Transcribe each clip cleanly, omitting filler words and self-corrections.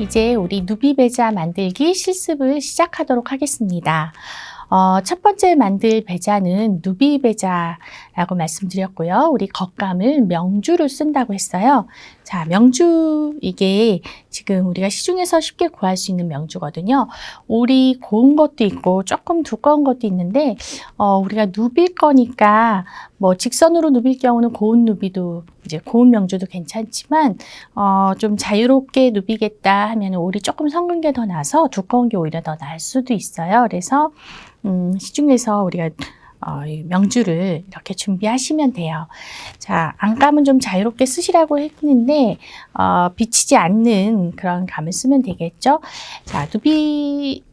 이제 우리 누비배자 만들기 실습을 시작하도록 하겠습니다. 첫 번째 만들 배자는 누비배자라고 말씀드렸고요. 우리 겉감을 명주로 쓴다고 했어요. 자, 명주 이게 지금 우리가 시중에서 쉽게 구할 수 있는 명주거든요. 올이 고운 것도 있고 조금 두꺼운 것도 있는데 우리가 누빌 거니까 뭐 직선으로 누빌 경우는 고운 누비도 이제 고운 명주도 괜찮지만 좀 자유롭게 누비겠다 하면 올이 조금 섞은 게 더 나서 두꺼운 게 오히려 더 나을 수도 있어요. 그래서 시중에서 우리가 명주를 이렇게 준비하시면 돼요. 자, 안감은 좀 자유롭게 쓰시라고 했는데 비치지 않는 그런 감을 쓰면 되겠죠. 자, 누비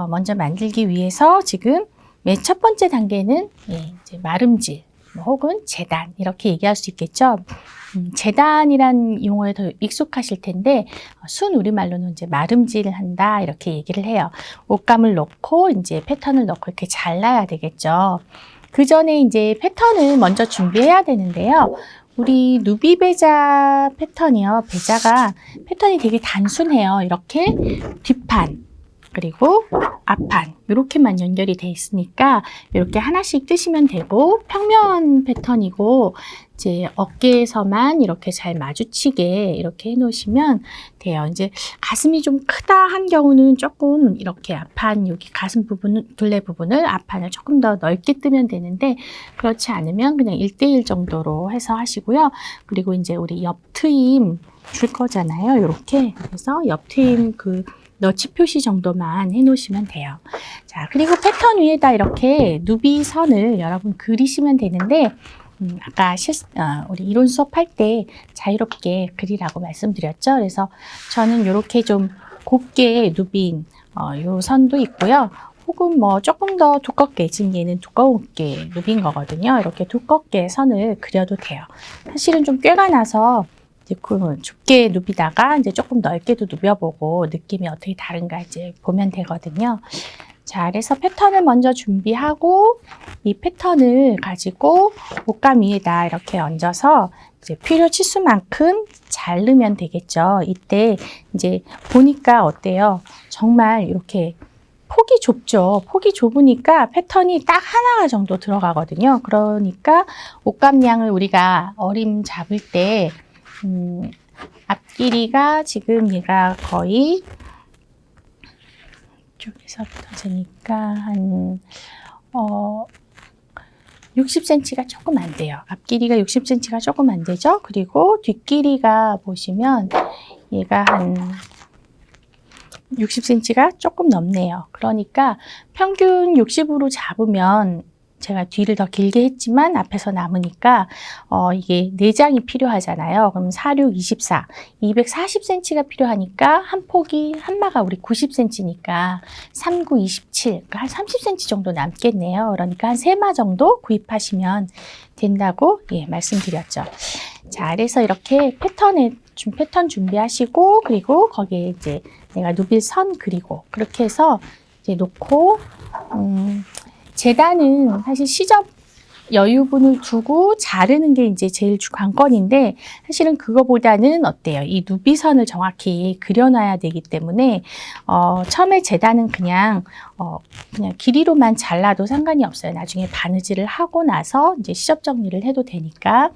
먼저 만들기 위해서 지금 맨 첫 번째 단계는 이제 마름질 혹은 재단 이렇게 얘기할 수 있겠죠. 재단이란 용어에 더 익숙하실 텐데 순 우리말로는 이제 마름질을 한다 이렇게 얘기를 해요. 옷감을 넣고 이제 패턴을 넣고 이렇게 잘라야 되겠죠. 그 전에 이제 패턴을 먼저 준비해야 되는데요. 우리 누비배자 패턴이요. 배자가 패턴이 되게 단순해요. 이렇게 뒷판 그리고 앞판 이렇게만 연결이 돼 있으니까 이렇게 하나씩 뜨시면 되고 평면 패턴이고 이제 어깨에서만 이렇게 잘 마주치게 이렇게 해 놓으시면 돼요. 이제 가슴이 좀 크다 한 경우는 조금 이렇게 앞판 여기 가슴 부분 둘레 부분을 앞판을 조금 더 넓게 뜨면 되는데 그렇지 않으면 그냥 1대1 정도로 해서 하시고요. 그리고 이제 우리 옆 트임 줄 거잖아요. 이렇게 그래서 옆 트임 그 너치 표시 정도만 해 놓으시면 돼요. 자, 그리고 패턴 위에다 이렇게 누비 선을 여러분 그리시면 되는데 아까 우리 이론 수업할 때 자유롭게 그리라고 말씀드렸죠. 그래서 저는 이렇게 좀 곱게 누빈 요 선도 있고요. 혹은 뭐 조금 더 두껍게, 지금 얘는 두껍게 누빈 거거든요. 이렇게 두껍게 선을 그려도 돼요. 사실은 좀 꾀가 나서 좁게 누비다가 이제 조금 넓게도 누벼보고 느낌이 어떻게 다른가 이제 보면 되거든요. 자, 그래서 패턴을 먼저 준비하고 이 패턴을 가지고 옷감 위에다 이렇게 얹어서 이제 필요 치수만큼 자르면 되겠죠. 이때 이제 보니까 어때요? 정말 이렇게 폭이 좁죠. 폭이 좁으니까 패턴이 딱 하나 정도 들어가거든요. 그러니까 옷감량을 우리가 어림 잡을 때 앞길이가 지금 얘가 거의 이쪽에서부터 재니까 한 60cm가 조금 안 돼요. 앞길이가 60cm가 조금 안 되죠. 그리고 뒷길이가 보시면 얘가 한 60cm가 조금 넘네요. 그러니까 평균 60으로 잡으면 제가 뒤를 더 길게 했지만 앞에서 남으니까 이게 4장이 필요하잖아요. 그럼 4, 6, 24, 240cm가 필요하니까 한 폭이 한마가 우리 90cm니까 3, 9, 27, 그러니까 한 30cm 정도 남겠네요. 그러니까 한 3마 정도 구입하시면 된다고 말씀드렸죠. 자, 그래서 이렇게 패턴 준비하시고 그리고 거기에 이제 내가 누빌 선 그리고 그렇게 해서 이제 놓고 재단은 사실 시접 여유분을 두고 자르는 게 이제 제일 관건인데 사실은 그거보다는 어때요? 이 누비선을 정확히 그려놔야 되기 때문에 처음에 재단은 그냥 길이로만 잘라도 상관이 없어요. 나중에 바느질을 하고 나서 이제 시접 정리를 해도 되니까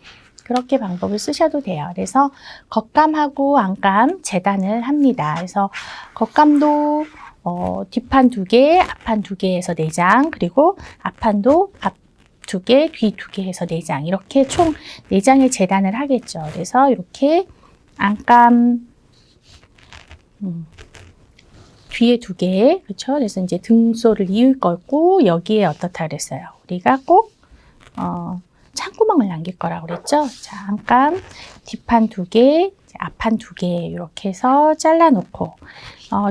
그렇게 방법을 쓰셔도 돼요. 그래서 겉감하고 안감 재단을 합니다. 그래서 겉감도 뒷판 2개, 앞판 2개에서 4장, 그리고 앞판도 앞 2개, 뒤 2개 해서 4장. 이렇게 총 4장의 재단을 하겠죠. 그래서 이렇게 안감 뒤에 2개, 그렇죠? 그래서 이제 등소를 이을 거고 여기에 어떻다 그랬어요? 우리가 꼭 창구멍을 남길 거라고 그랬죠? 자, 안감 뒷판 2개, 앞판 2개 이렇게 해서 잘라놓고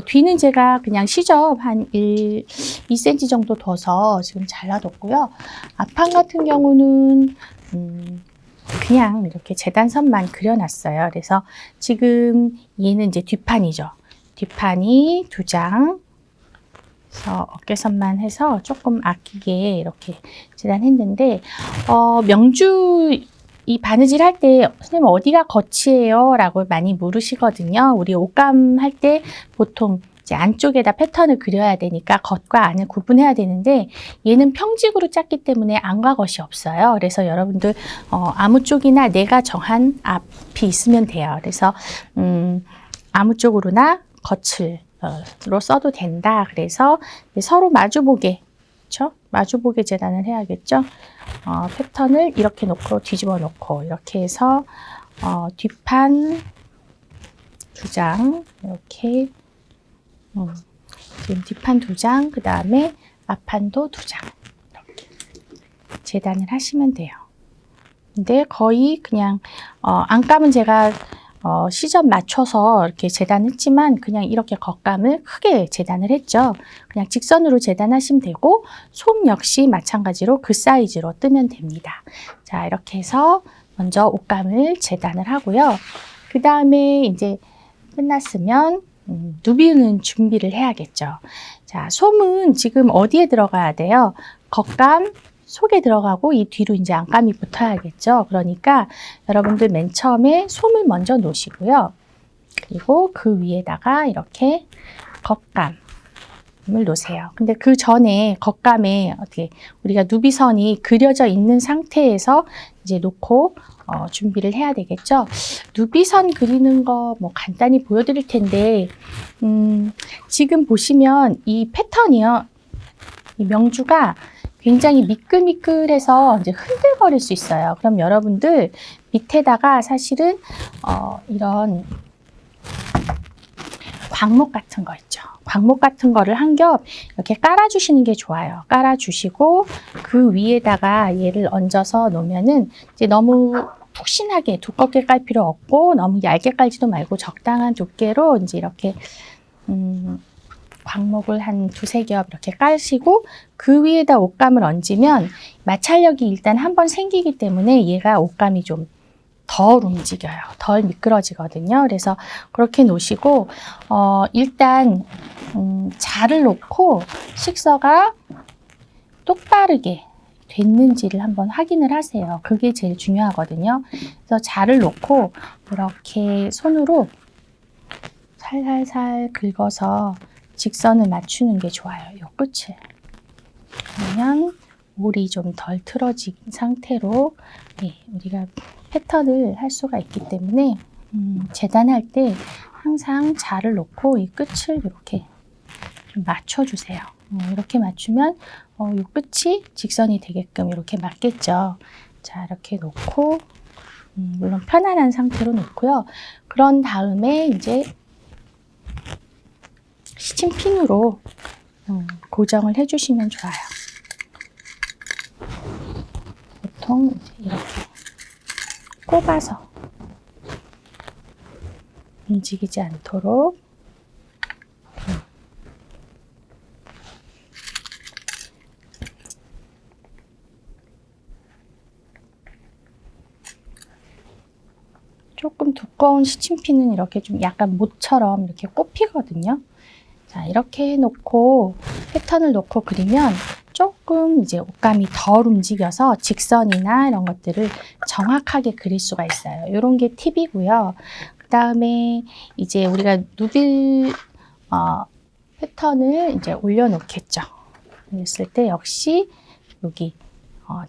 뒤는 제가 그냥 시접 한 2cm 정도 둬서 지금 잘라뒀고요. 앞판 같은 경우는 그냥 이렇게 재단선만 그려놨어요. 그래서 지금 얘는 이제 뒷판이죠. 뒷판이 2장. 그래서 어깨선만 해서 조금 아끼게 이렇게 재단했는데 명주 이 바느질 할 때 선생님 어디가 겉이에요? 라고 많이 물으시거든요. 우리 옷감 할 때 보통 이제 안쪽에다 패턴을 그려야 되니까 겉과 안을 구분해야 되는데 얘는 평직으로 짰기 때문에 안과 겉이 없어요. 그래서 여러분들 아무 쪽이나 내가 정한 앞이 있으면 돼요. 그래서 아무 쪽으로나 겉으로 써도 된다. 그래서 서로 마주보게, 그렇죠? 마주보게 재단을 해야겠죠. 패턴을 이렇게 놓고 뒤집어 놓고 이렇게 해서 뒷판 2장 이렇게 지금 뒷판 2장 그 다음에 앞판도 2장 이렇게 재단을 하시면 돼요. 근데 거의 그냥 안감은 제가 시접 맞춰서 이렇게 재단했지만 그냥 이렇게 겉감을 크게 재단을 했죠. 그냥 직선으로 재단하시면 되고 솜 역시 마찬가지로 그 사이즈로 뜨면 됩니다. 자, 이렇게 해서 먼저 옷감을 재단을 하고요. 그 다음에 이제 끝났으면 누비는 준비를 해야겠죠. 자, 솜은 지금 어디에 들어가야 돼요? 겉감 속에 들어가고 이 뒤로 이제 안감이 붙어야겠죠. 그러니까 여러분들 맨 처음에 솜을 먼저 놓으시고요. 그리고 그 위에다가 이렇게 겉감을 놓으세요. 근데 그 전에 겉감에 어떻게 우리가 누비선이 그려져 있는 상태에서 이제 놓고 준비를 해야 되겠죠. 누비선 그리는 거 뭐 간단히 보여드릴 텐데 지금 보시면 이 패턴이요. 이 명주가 굉장히 미끌미끌해서 이제 흔들거릴 수 있어요. 그럼 여러분들 밑에다가 사실은 이런 광목 같은 거 있죠. 광목 같은 거를 한 겹 이렇게 깔아주시는 게 좋아요. 깔아주시고 그 위에다가 얘를 얹어서 놓으면은 이제 너무 푹신하게 두껍게 깔 필요 없고 너무 얇게 깔지도 말고 적당한 두께로 이제 이렇게 광목을 한 2-3겹 이렇게 깔시고 그 위에다 옷감을 얹으면 마찰력이 일단 한번 생기기 때문에 얘가 옷감이 좀 덜 움직여요. 덜 미끄러지거든요. 그래서 그렇게 놓으시고 일단 자를 놓고 식서가 똑바르게 됐는지를 한번 확인을 하세요. 그게 제일 중요하거든요. 그래서 자를 놓고 이렇게 손으로 살살살 긁어서 직선을 맞추는 게 좋아요. 이 끝을. 그러면 올이 좀 덜 틀어진 상태로 우리가 패턴을 할 수가 있기 때문에 재단할 때 항상 자를 놓고 이 끝을 이렇게 좀 맞춰주세요. 이렇게 맞추면 이 끝이 직선이 되게끔 이렇게 맞겠죠. 자, 이렇게 놓고 물론 편안한 상태로 놓고요. 그런 다음에 이제 시침핀으로 고정을 해주시면 좋아요. 보통 이렇게 꼽아서 움직이지 않도록 조금 두꺼운 시침핀은 이렇게 좀 약간 못처럼 이렇게 꼽히거든요. 자, 이렇게 놓고 패턴을 놓고 그리면 조금 이제 옷감이 덜 움직여서 직선이나 이런 것들을 정확하게 그릴 수가 있어요. 이런 게 팁이고요. 그 다음에 이제 우리가 누빌 패턴을 이제 올려놓겠죠. 그랬을 때 역시 여기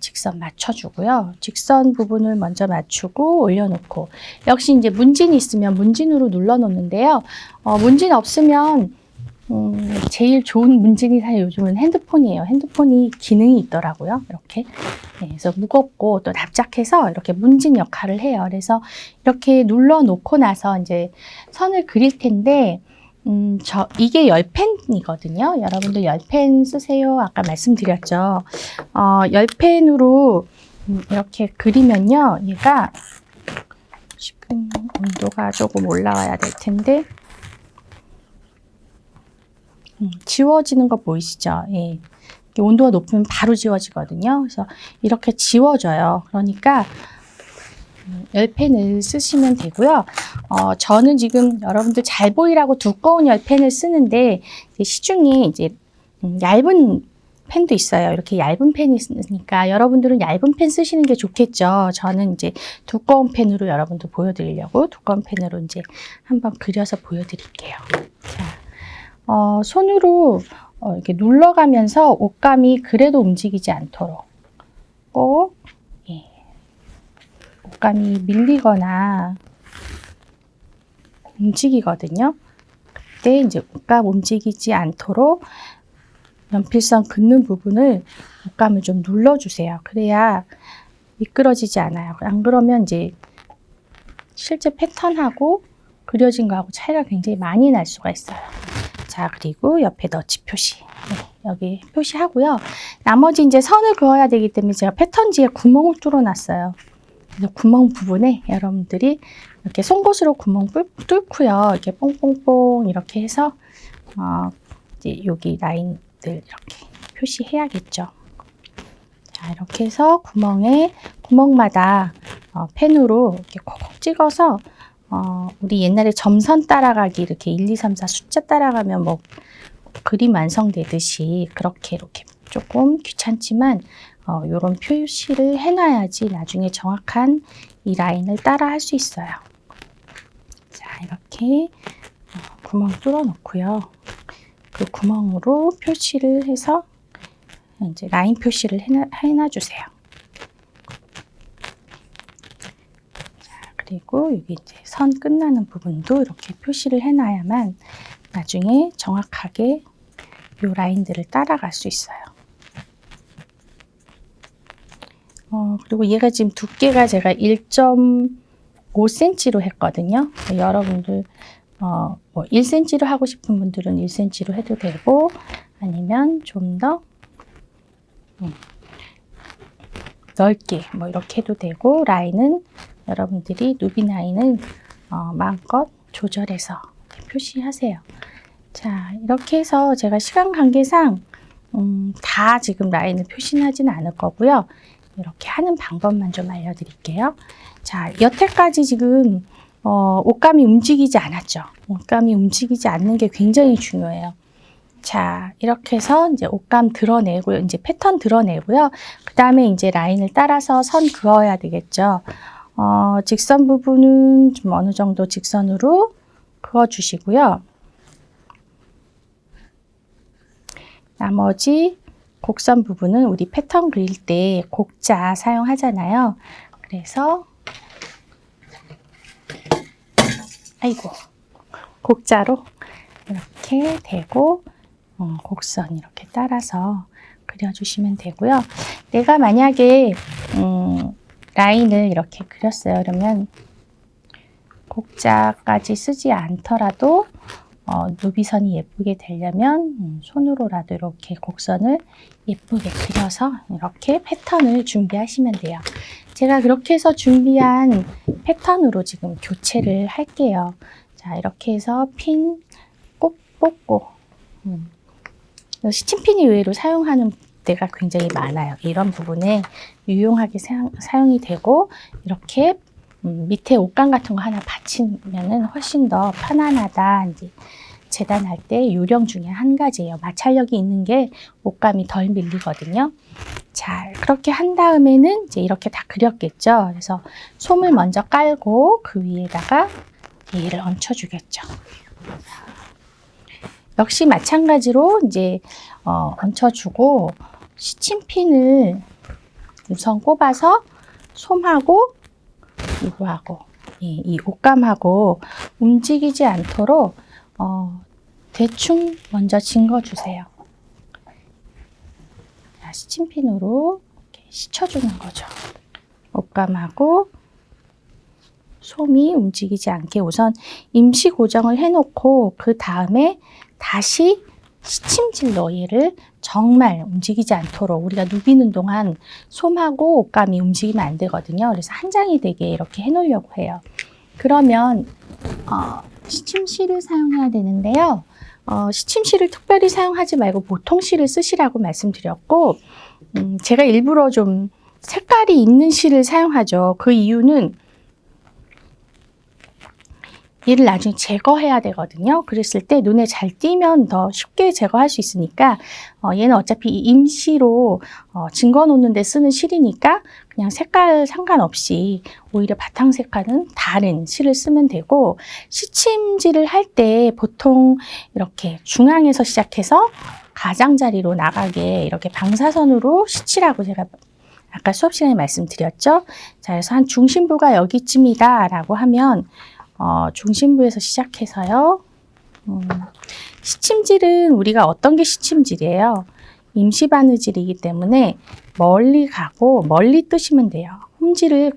직선 맞춰주고요. 직선 부분을 먼저 맞추고 올려놓고 역시 이제 문진이 있으면 문진으로 눌러놓는데요. 문진 없으면 제일 좋은 문진이 사실 요즘은 핸드폰이에요. 핸드폰이 기능이 있더라고요. 이렇게. 네, 그래서 무겁고 또 납작해서 이렇게 문진 역할을 해요. 그래서 이렇게 눌러놓고 나서 이제 선을 그릴 텐데, 이게 10펜이거든요. 여러분들 10펜 쓰세요. 아까 말씀드렸죠. 10펜으로 이렇게 그리면요. 얘가 지금 온도가 조금 올라와야 될 텐데, 지워지는 거 보이시죠? 예. 온도가 높으면 바로 지워지거든요. 그래서 이렇게 지워져요. 그러니까 10펜을 쓰시면 되고요. 저는 지금 여러분들 잘 보이라고 두꺼운 10펜을 쓰는데 시중에 이제 얇은 펜도 있어요. 이렇게 얇은 펜이 있으니까 여러분들은 얇은 펜 쓰시는 게 좋겠죠. 저는 이제 두꺼운 펜으로 여러분들 보여드리려고 두꺼운 펜으로 이제 한번 그려서 보여드릴게요. 자, 손으로 이렇게 눌러가면서 옷감이 그래도 움직이지 않도록 꼭 옷감이 밀리거나 움직이거든요. 그때 이제 옷감 움직이지 않도록 연필선 긋는 부분을 옷감을 좀 눌러주세요. 그래야 미끄러지지 않아요. 안 그러면 이제 실제 패턴하고 그려진 거하고 차이가 굉장히 많이 날 수가 있어요. 자, 그리고 옆에 너치 표시. 네, 여기 표시하고요. 나머지 이제 선을 그어야 되기 때문에 제가 패턴지에 구멍을 뚫어놨어요. 그래서 구멍 부분에 여러분들이 이렇게 송곳으로 구멍 뚫고요. 이렇게 뽕뽕뽕 이렇게 해서 이제 여기 라인들 이렇게 표시해야겠죠. 자, 이렇게 해서 구멍마다 펜으로 이렇게 콕콕 찍어서 우리 옛날에 점선 따라가기 이렇게 1, 2, 3, 4 숫자 따라가면 뭐 그림 완성되듯이 그렇게 이렇게 조금 귀찮지만 요런 표시를 해놔야지 나중에 정확한 이 라인을 따라 할 수 있어요. 자, 이렇게 구멍 뚫어 놓고요. 그 구멍으로 표시를 해서 이제 라인 표시를 해놔 주세요. 자, 그리고 여기 이제 선 끝나는 부분도 이렇게 표시를 해놔야만 나중에 정확하게 이 라인들을 따라갈 수 있어요. 그리고 얘가 지금 두께가 제가 1.5cm로 했거든요. 여러분들 뭐 1cm로 하고 싶은 분들은 1cm로 해도 되고 아니면 좀 더 넓게 뭐 이렇게 해도 되고 라인은 여러분들이 누비 라인은 마음껏 조절해서 표시하세요. 자, 이렇게 해서 제가 시간 관계상 다 지금 라인을 표시하지는 않을 거고요. 이렇게 하는 방법만 좀 알려드릴게요. 자, 여태까지 지금 옷감이 움직이지 않았죠. 옷감이 움직이지 않는 게 굉장히 중요해요. 자, 이렇게 해서 이제 옷감 드러내고요. 이제 패턴 드러내고요. 그 다음에 이제 라인을 따라서 선 그어야 되겠죠. 직선 부분은 좀 어느 정도 직선으로 그어 주시고요. 나머지 곡선 부분은 우리 패턴 그릴 때 곡자 사용하잖아요. 그래서 곡자로 이렇게 대고 곡선 이렇게 따라서 그려주시면 되고요. 내가 만약에 라인을 이렇게 그렸어요. 그러면 곡자까지 쓰지 않더라도 누비선이 예쁘게 되려면 손으로라도 이렇게 곡선을 예쁘게 그려서 이렇게 패턴을 준비하시면 돼요. 제가 그렇게 해서 준비한 패턴으로 지금 교체를 할게요. 자, 이렇게 해서 핀 꼭 뽑고 스팀핀이 의외로 사용하는 데가 굉장히 많아요. 이런 부분에 유용하게 사용이 되고 이렇게 밑에 옷감 같은 거 하나 받치면은 훨씬 더 편안하다. 이제 재단할 때 요령 중에 한 가지예요. 마찰력이 있는 게 옷감이 덜 밀리거든요. 자, 그렇게 한 다음에는 이제 이렇게 다 그렸겠죠. 그래서 솜을 먼저 깔고 그 위에다가 얘를 얹혀주겠죠. 역시 마찬가지로 이제 얹혀주고 시침핀을 우선 꼽아서 솜하고 이거하고 이 옷감하고 움직이지 않도록 대충 먼저 헹궈주세요. 시침핀으로 이렇게 씻어주는 거죠. 옷감하고 솜이 움직이지 않게 우선 임시 고정을 해놓고 그 다음에 다시 시침질로 얘를 정말 움직이지 않도록 우리가 누비는 동안 솜하고 옷감이 움직이면 안 되거든요. 그래서 한 장이 되게 이렇게 해놓으려고 해요. 그러면 시침실을 사용해야 되는데요. 시침실을 특별히 사용하지 말고 보통 실을 쓰시라고 말씀드렸고 제가 일부러 좀 색깔이 있는 실을 사용하죠. 그 이유는 얘를 나중에 제거해야 되거든요. 그랬을 때 눈에 잘 띄면 더 쉽게 제거할 수 있으니까 얘는 어차피 임시로 증거 놓는 데 쓰는 실이니까 그냥 색깔 상관없이 오히려 바탕 색깔은 다른 실을 쓰면 되고, 시침질을 할 때 보통 이렇게 중앙에서 시작해서 가장자리로 나가게 이렇게 방사선으로 시치라고 제가 아까 수업 시간에 말씀드렸죠. 자, 그래서 한 중심부가 여기쯤이다 라고 하면 중심부에서 시작해서요. 시침질은 우리가 어떤 게 시침질이에요? 임시 바느질이기 때문에 멀리 가고 멀리 뜨시면 돼요. 홈질을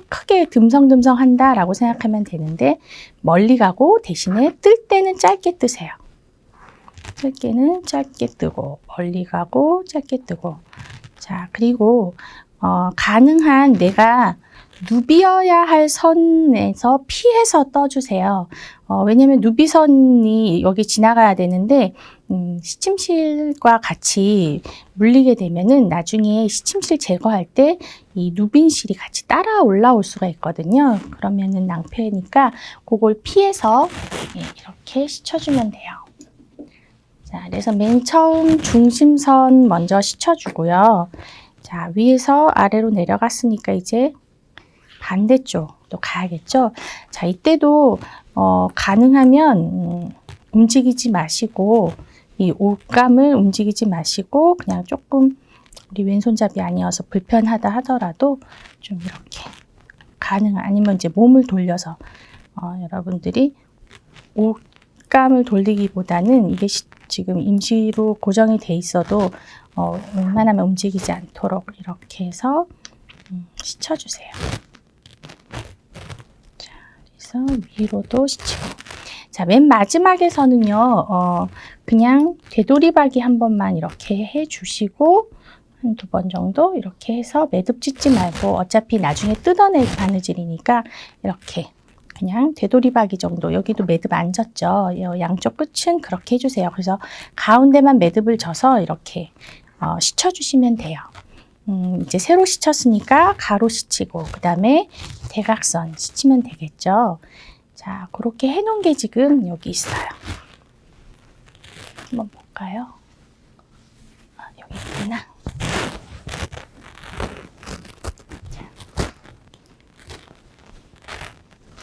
크게 듬성듬성 한다라고 생각하면 되는데, 멀리 가고 대신에 뜰 때는 짧게 뜨세요. 뜰 때는 짧게 뜨고 멀리 가고 짧게 뜨고. 자, 그리고 가능한 내가 누비어야 할 선에서 피해서 떠주세요. 왜냐면 누비선이 여기 지나가야 되는데 시침실과 같이 물리게 되면은 나중에 시침실 제거할 때 이 누빈실이 같이 따라 올라올 수가 있거든요. 그러면은 낭패니까 그걸 피해서 이렇게 씻어주면 돼요. 자, 그래서 맨 처음 중심선 먼저 씻어주고요. 자, 위에서 아래로 내려갔으니까 이제 반대쪽도 가야겠죠. 자, 이때도 가능하면 움직이지 마시고, 이 옷감을 움직이지 마시고 그냥 조금, 우리 왼손잡이 아니어서 불편하다 하더라도 좀 이렇게 아니면 이제 몸을 돌려서 여러분들이 옷감을 돌리기보다는 이게 지금 임시로 고정이 돼 있어도 웬만하면 움직이지 않도록 이렇게 해서 씻어주세요. 자, 그래서 위로도 씻히고. 자, 맨 마지막에서는요, 그냥 되돌이박이 한 번만 이렇게 해주시고, 한 2번 정도 이렇게 해서 매듭 짓지 말고, 어차피 나중에 뜯어낼 바느질이니까 이렇게 그냥 되돌이박이 정도. 여기도 매듭 안 졌죠. 양쪽 끝은 그렇게 해주세요. 그래서 가운데만 매듭을 져서 이렇게 씻어주시면 돼요. 이제 세로 씻었으니까 가로 씻히고, 그 다음에 대각선 씻으면 되겠죠. 자, 그렇게 해놓은 게 지금 여기 있어요. 한번 볼까요? 여기 있구나.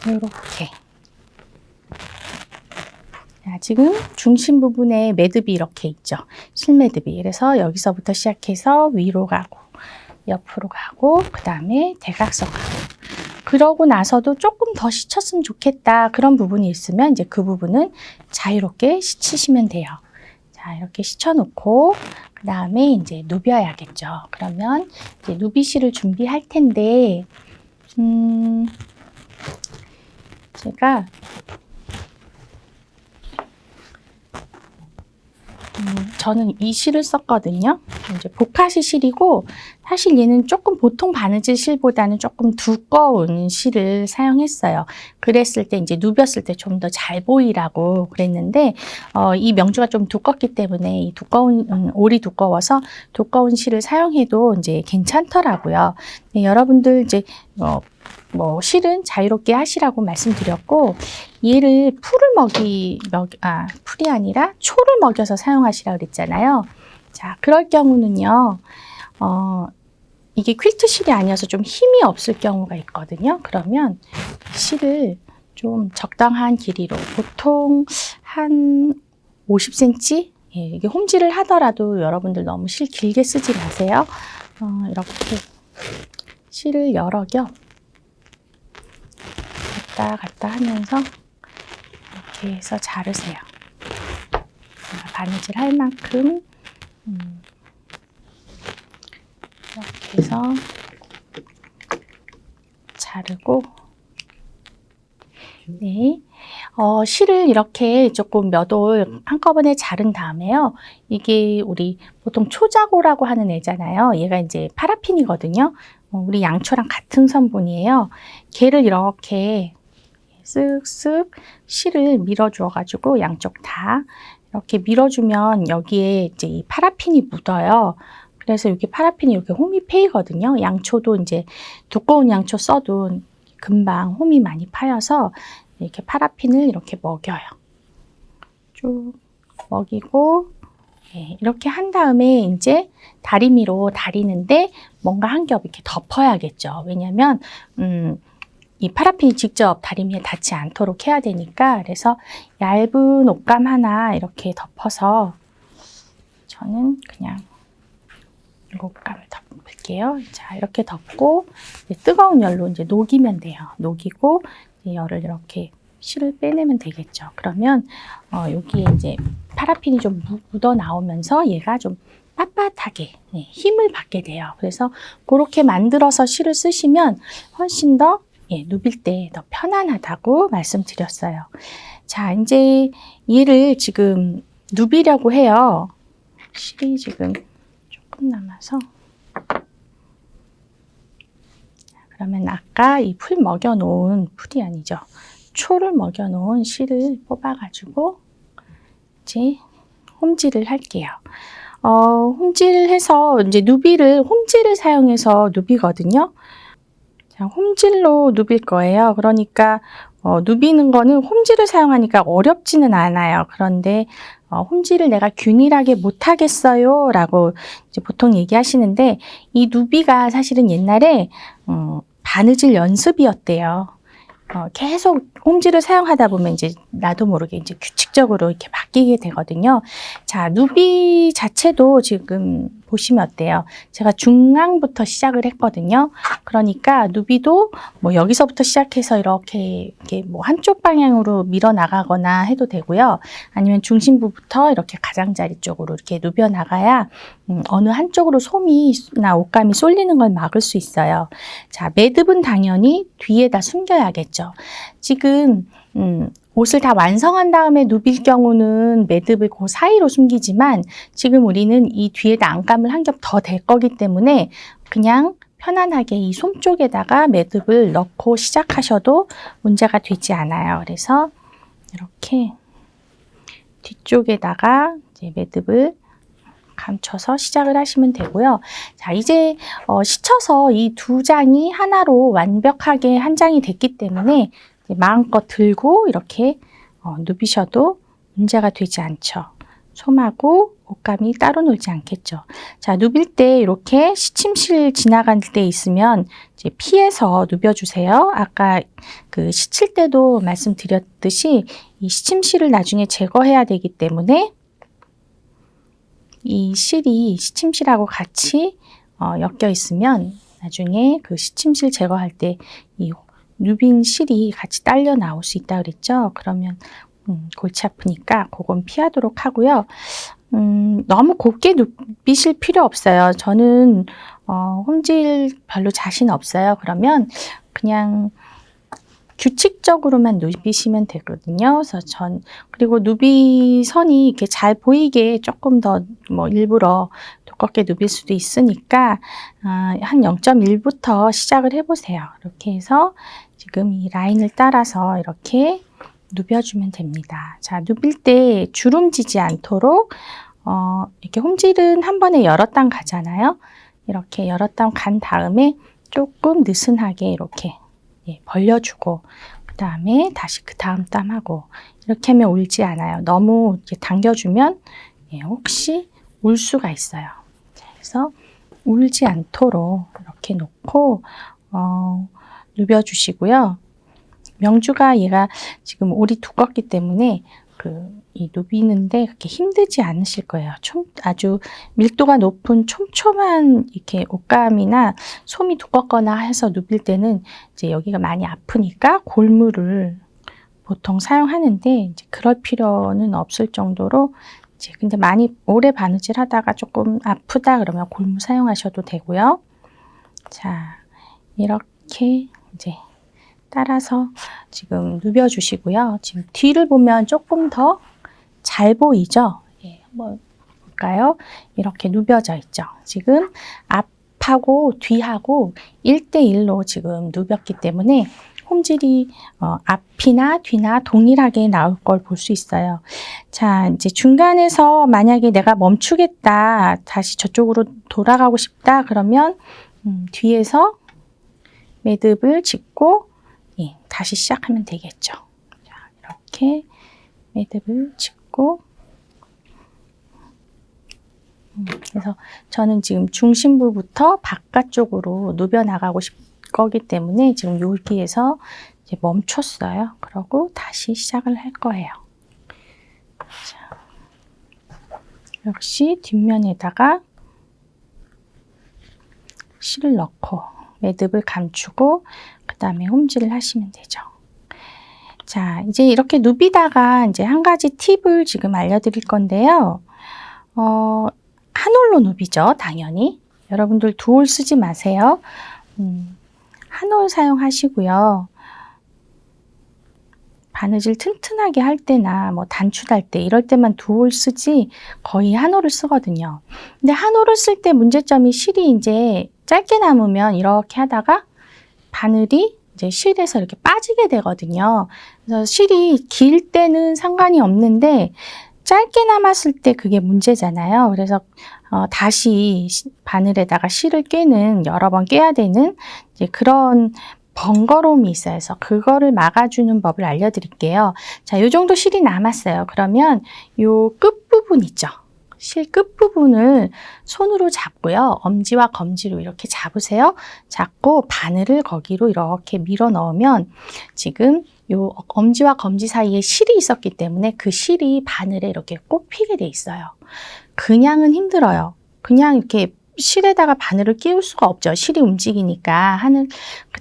이렇게. 자, 지금 중심 부분에 매듭이 이렇게 있죠. 실매듭이. 그래서 여기서부터 시작해서 위로 가고, 옆으로 가고, 그 다음에 대각선 가고. 그러고 나서도 조금 더 씻었으면 좋겠다, 그런 부분이 있으면 이제 그 부분은 자유롭게 씻으시면 돼요. 자, 이렇게 씻어놓고 그 다음에 이제 누벼야겠죠. 그러면 이제 누비실을 준비할 텐데, 제가 저는 이 실을 썼거든요. 이제 보카시 실이고, 사실 얘는 조금 보통 바느질 실보다는 조금 두꺼운 실을 사용했어요. 그랬을 때 이제 누볐을 때 좀 더 잘 보이라고 그랬는데, 이 명주가 좀 두껍기 때문에 이 올이 두꺼워서 두꺼운 실을 사용해도 이제 괜찮더라고요. 네, 여러분들 이제 실은 자유롭게 하시라고 말씀드렸고, 얘를 풀이 아니라 초를 먹여서 사용하시라고 그랬잖아요. 자, 그럴 경우는요, 이게 퀼트 실이 아니어서 좀 힘이 없을 경우가 있거든요. 그러면 실을 좀 적당한 길이로, 보통 한 50cm? 이게 홈질을 하더라도 여러분들 너무 실 길게 쓰지 마세요. 이렇게 실을 여러 겹 갔다 갔다 하면서 이렇게 해서 자르세요. 바느질 할 만큼 이렇게 해서 자르고, 네, 실을 이렇게 조금 몇 올 한꺼번에 자른 다음에요. 이게 우리 보통 초자고라고 하는 애잖아요. 얘가 이제 파라핀이거든요. 우리 양초랑 같은 성분이에요. 걔를 이렇게 쓱쓱 실을 밀어줘 가지고 양쪽 다 이렇게 밀어주면 여기에 이제 이 파라핀이 묻어요. 그래서 여기 파라핀이 이렇게 홈이 패이거든요. 양초도 이제 두꺼운 양초 써도 금방 홈이 많이 파여서 이렇게 파라핀을 이렇게 먹여요. 쭉 먹이고, 예, 이렇게 한 다음에 이제 다리미로 다리는데 뭔가 한 겹 이렇게 덮어야겠죠. 왜냐면 이 파라핀이 직접 다리미에 닿지 않도록 해야 되니까. 그래서 얇은 옷감 하나 이렇게 덮어서, 저는 그냥 이 옷감을 덮을게요. 자, 이렇게 덮고 이제 뜨거운 열로 이제 녹이면 돼요. 녹이고 이제 열을 이렇게 실을 빼내면 되겠죠. 그러면 여기에 이제 파라핀이 좀 묻어 나오면서 얘가 좀 빳빳하게 힘을 받게 돼요. 그래서 그렇게 만들어서 실을 쓰시면 훨씬 더 누빌 때 더 편안하다고 말씀드렸어요. 자, 이제 얘를 지금 누비려고 해요. 실이 지금 조금 남아서. 그러면 아까 이 풀 먹여놓은, 풀이 아니죠, 초를 먹여놓은 실을 뽑아가지고 이제 홈질을 할게요. 홈질을 해서 이제 누비를 홈질을 사용해서 누비거든요. 자, 홈질로 누빌 거예요. 그러니까 누비는 거는 홈질을 사용하니까 어렵지는 않아요. 그런데 홈질을 내가 균일하게 못하겠어요 라고 이제 보통 얘기하시는데, 이 누비가 사실은 옛날에 바느질 연습이었대요. 계속 홈질을 사용하다 보면 이제 나도 모르게 이제 규칙적으로 이렇게 바뀌게 되거든요. 자, 누비 자체도 지금 보시면 어때요? 제가 중앙부터 시작을 했거든요. 그러니까 누비도 뭐 여기서부터 시작해서 이렇게 뭐 한쪽 방향으로 밀어 나가거나 해도 되고요. 아니면 중심부부터 이렇게 가장자리 쪽으로 이렇게 누벼 나가야 어느 한쪽으로 솜이나 옷감이 쏠리는 걸 막을 수 있어요. 자, 매듭은 당연히 뒤에다 숨겨야겠죠. 지금 옷을 다 완성한 다음에 누빌 경우는 매듭을 그 사이로 숨기지만, 지금 우리는 이 뒤에다 안감을 한 겹 더 댈 거기 때문에 그냥 편안하게 이 솜 쪽에다가 매듭을 넣고 시작하셔도 문제가 되지 않아요. 그래서 이렇게 뒤쪽에다가 이제 매듭을 감춰서 시작을 하시면 되고요. 자, 이제 시쳐서 이 두 장이 하나로 완벽하게 한 장이 됐기 때문에 마음껏 들고 이렇게 누비셔도 문제가 되지 않죠. 솜하고 옷감이 따로 놀지 않겠죠. 자, 누빌 때 이렇게 시침실 지나갈 때 있으면 이제 피해서 누벼주세요. 아까 그 시칠 때도 말씀드렸듯이 이 시침실을 나중에 제거해야 되기 때문에 이 실이 시침실하고 같이 엮여 있으면 나중에 그 시침실 제거할 때 이 누빈 실이 같이 딸려 나올 수 있다 그랬죠. 그러면 골치 아프니까 그건 피하도록 하고요. 너무 곱게 누비실 필요 없어요. 저는 홈질 별로 자신 없어요. 그러면 그냥 규칙적으로만 누비시면 되거든요. 그래서 그리고 누비 선이 이렇게 잘 보이게 조금 더 뭐 일부러 두껍게 누빌 수도 있으니까 한 0.1부터 시작을 해보세요. 이렇게 해서 지금 이 라인을 따라서 이렇게 누벼주면 됩니다. 자, 누빌 때 주름지지 않도록 이렇게 홈질은 한 번에 여러 땀 가잖아요. 이렇게 여러 땀 간 다음에 조금 느슨하게 이렇게 벌려주고, 그 다음에 다시 그 다음 땀하고, 이렇게 하면 울지 않아요. 너무 이렇게 당겨주면 혹시 울 수가 있어요. 그래서 울지 않도록 이렇게 놓고 누벼주시고요. 명주가 얘가 지금 올이 두껍기 때문에 이 누비는데 그렇게 힘들지 않으실 거예요. 아주 밀도가 높은 촘촘한 이렇게 옷감이나 솜이 두껍거나 해서 누빌 때는 이제 여기가 많이 아프니까 골무를 보통 사용하는데, 이제 그럴 필요는 없을 정도로 이제 근데 많이 오래 바느질 하다가 조금 아프다 그러면 골무 사용하셔도 되고요. 자, 이렇게 이제 따라서 지금 누벼주시고요. 지금 뒤를 보면 조금 더 잘 보이죠? 한번 볼까요? 이렇게 누벼져 있죠. 지금 앞하고 뒤하고 1대1로 지금 누볐기 때문에 홈질이 앞이나 뒤나 동일하게 나올 걸 볼 수 있어요. 자, 이제 중간에서 만약에 내가 멈추겠다, 다시 저쪽으로 돌아가고 싶다 그러면 뒤에서 매듭을 짚고 다시 시작하면 되겠죠. 이렇게 매듭을 짚고 그래서 저는 지금 중심부부터 바깥쪽으로 누벼 나가고 거기 때문에 지금 여기에서 이제 멈췄어요. 그러고 다시 시작을 할 거예요. 자, 역시 뒷면에다가 실을 넣고 매듭을 감추고 그 다음에 홈질을 하시면 되죠. 자, 이제 이렇게 누비다가 이제 한 가지 팁을 지금 알려드릴 건데요. 한 올로 누비죠, 당연히. 여러분들 두 올 쓰지 마세요. 한 올 사용하시고요. 바느질 튼튼하게 할 때나 뭐 단추달 때 이럴 때만 두 올 쓰지 거의 한 올을 쓰거든요. 근데 한 올을 쓸 때 문제점이 실이 이제 짧게 남으면 이렇게 하다가 바늘이 이제 실에서 이렇게 빠지게 되거든요. 그래서 실이 길 때는 상관이 없는데 짧게 남았을 때 그게 문제잖아요. 그래서 다시 바늘에다가 실을 꿰는 여러 번 꿰야 되는 이제 그런 번거로움이 있어요. 그래서 그거를 막아주는 법을 알려드릴게요. 자, 이 정도 실이 남았어요. 그러면 요 끝부분 있죠. 실 끝부분을 손으로 잡고요. 엄지와 검지로 이렇게 잡으세요. 잡고 바늘을 거기로 이렇게 밀어 넣으면 지금 요 엄지와 검지 사이에 실이 있었기 때문에 그 실이 바늘에 이렇게 꼽히게 돼 있어요. 그냥은 힘들어요. 그냥 이렇게 실에다가 바늘을 끼울 수가 없죠. 실이 움직이니까.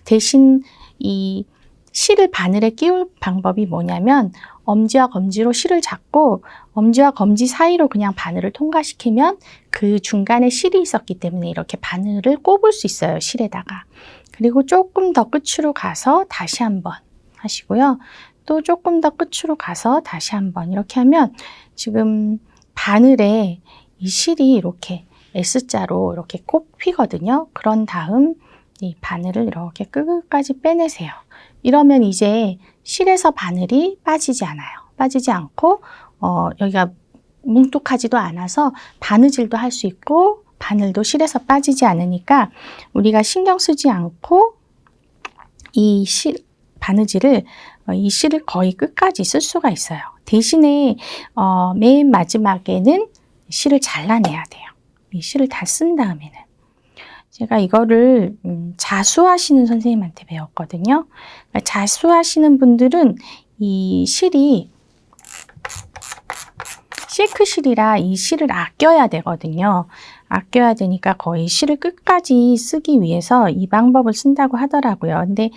대신 이 실을 바늘에 끼울 방법이 뭐냐면 엄지와 검지로 실을 잡고 엄지와 검지 사이로 그냥 바늘을 통과시키면 그 중간에 실이 있었기 때문에 이렇게 바늘을 꼽을 수 있어요. 실에다가. 그리고 조금 더 끝으로 가서 다시 한번 하시고요. 또 조금 더 끝으로 가서 다시 한번 이렇게 하면 지금 바늘에 이 실이 이렇게 S자로 이렇게 꼽히거든요. 그런 다음 이 바늘을 이렇게 끝까지 빼내세요. 이러면 이제 실에서 바늘이 빠지지 않아요. 빠지지 않고 여기가 뭉툭하지도 않아서 바느질도 할 수 있고 바늘도 실에서 빠지지 않으니까 우리가 신경 쓰지 않고 이 바느질을 이 실을 거의 끝까지 쓸 수가 있어요. 대신에 맨 마지막에는 실을 잘라내야 돼요. 이 실을 다 쓴 다음에는. 제가 이거를 자수하시는 선생님한테 배웠거든요. 그러니까 자수하시는 분들은 이 실이 실크 실이라 이 실을 아껴야 되거든요. 아껴야 되니까 거의 실을 끝까지 쓰기 위해서 이 방법을 쓴다고 하더라고요. 근데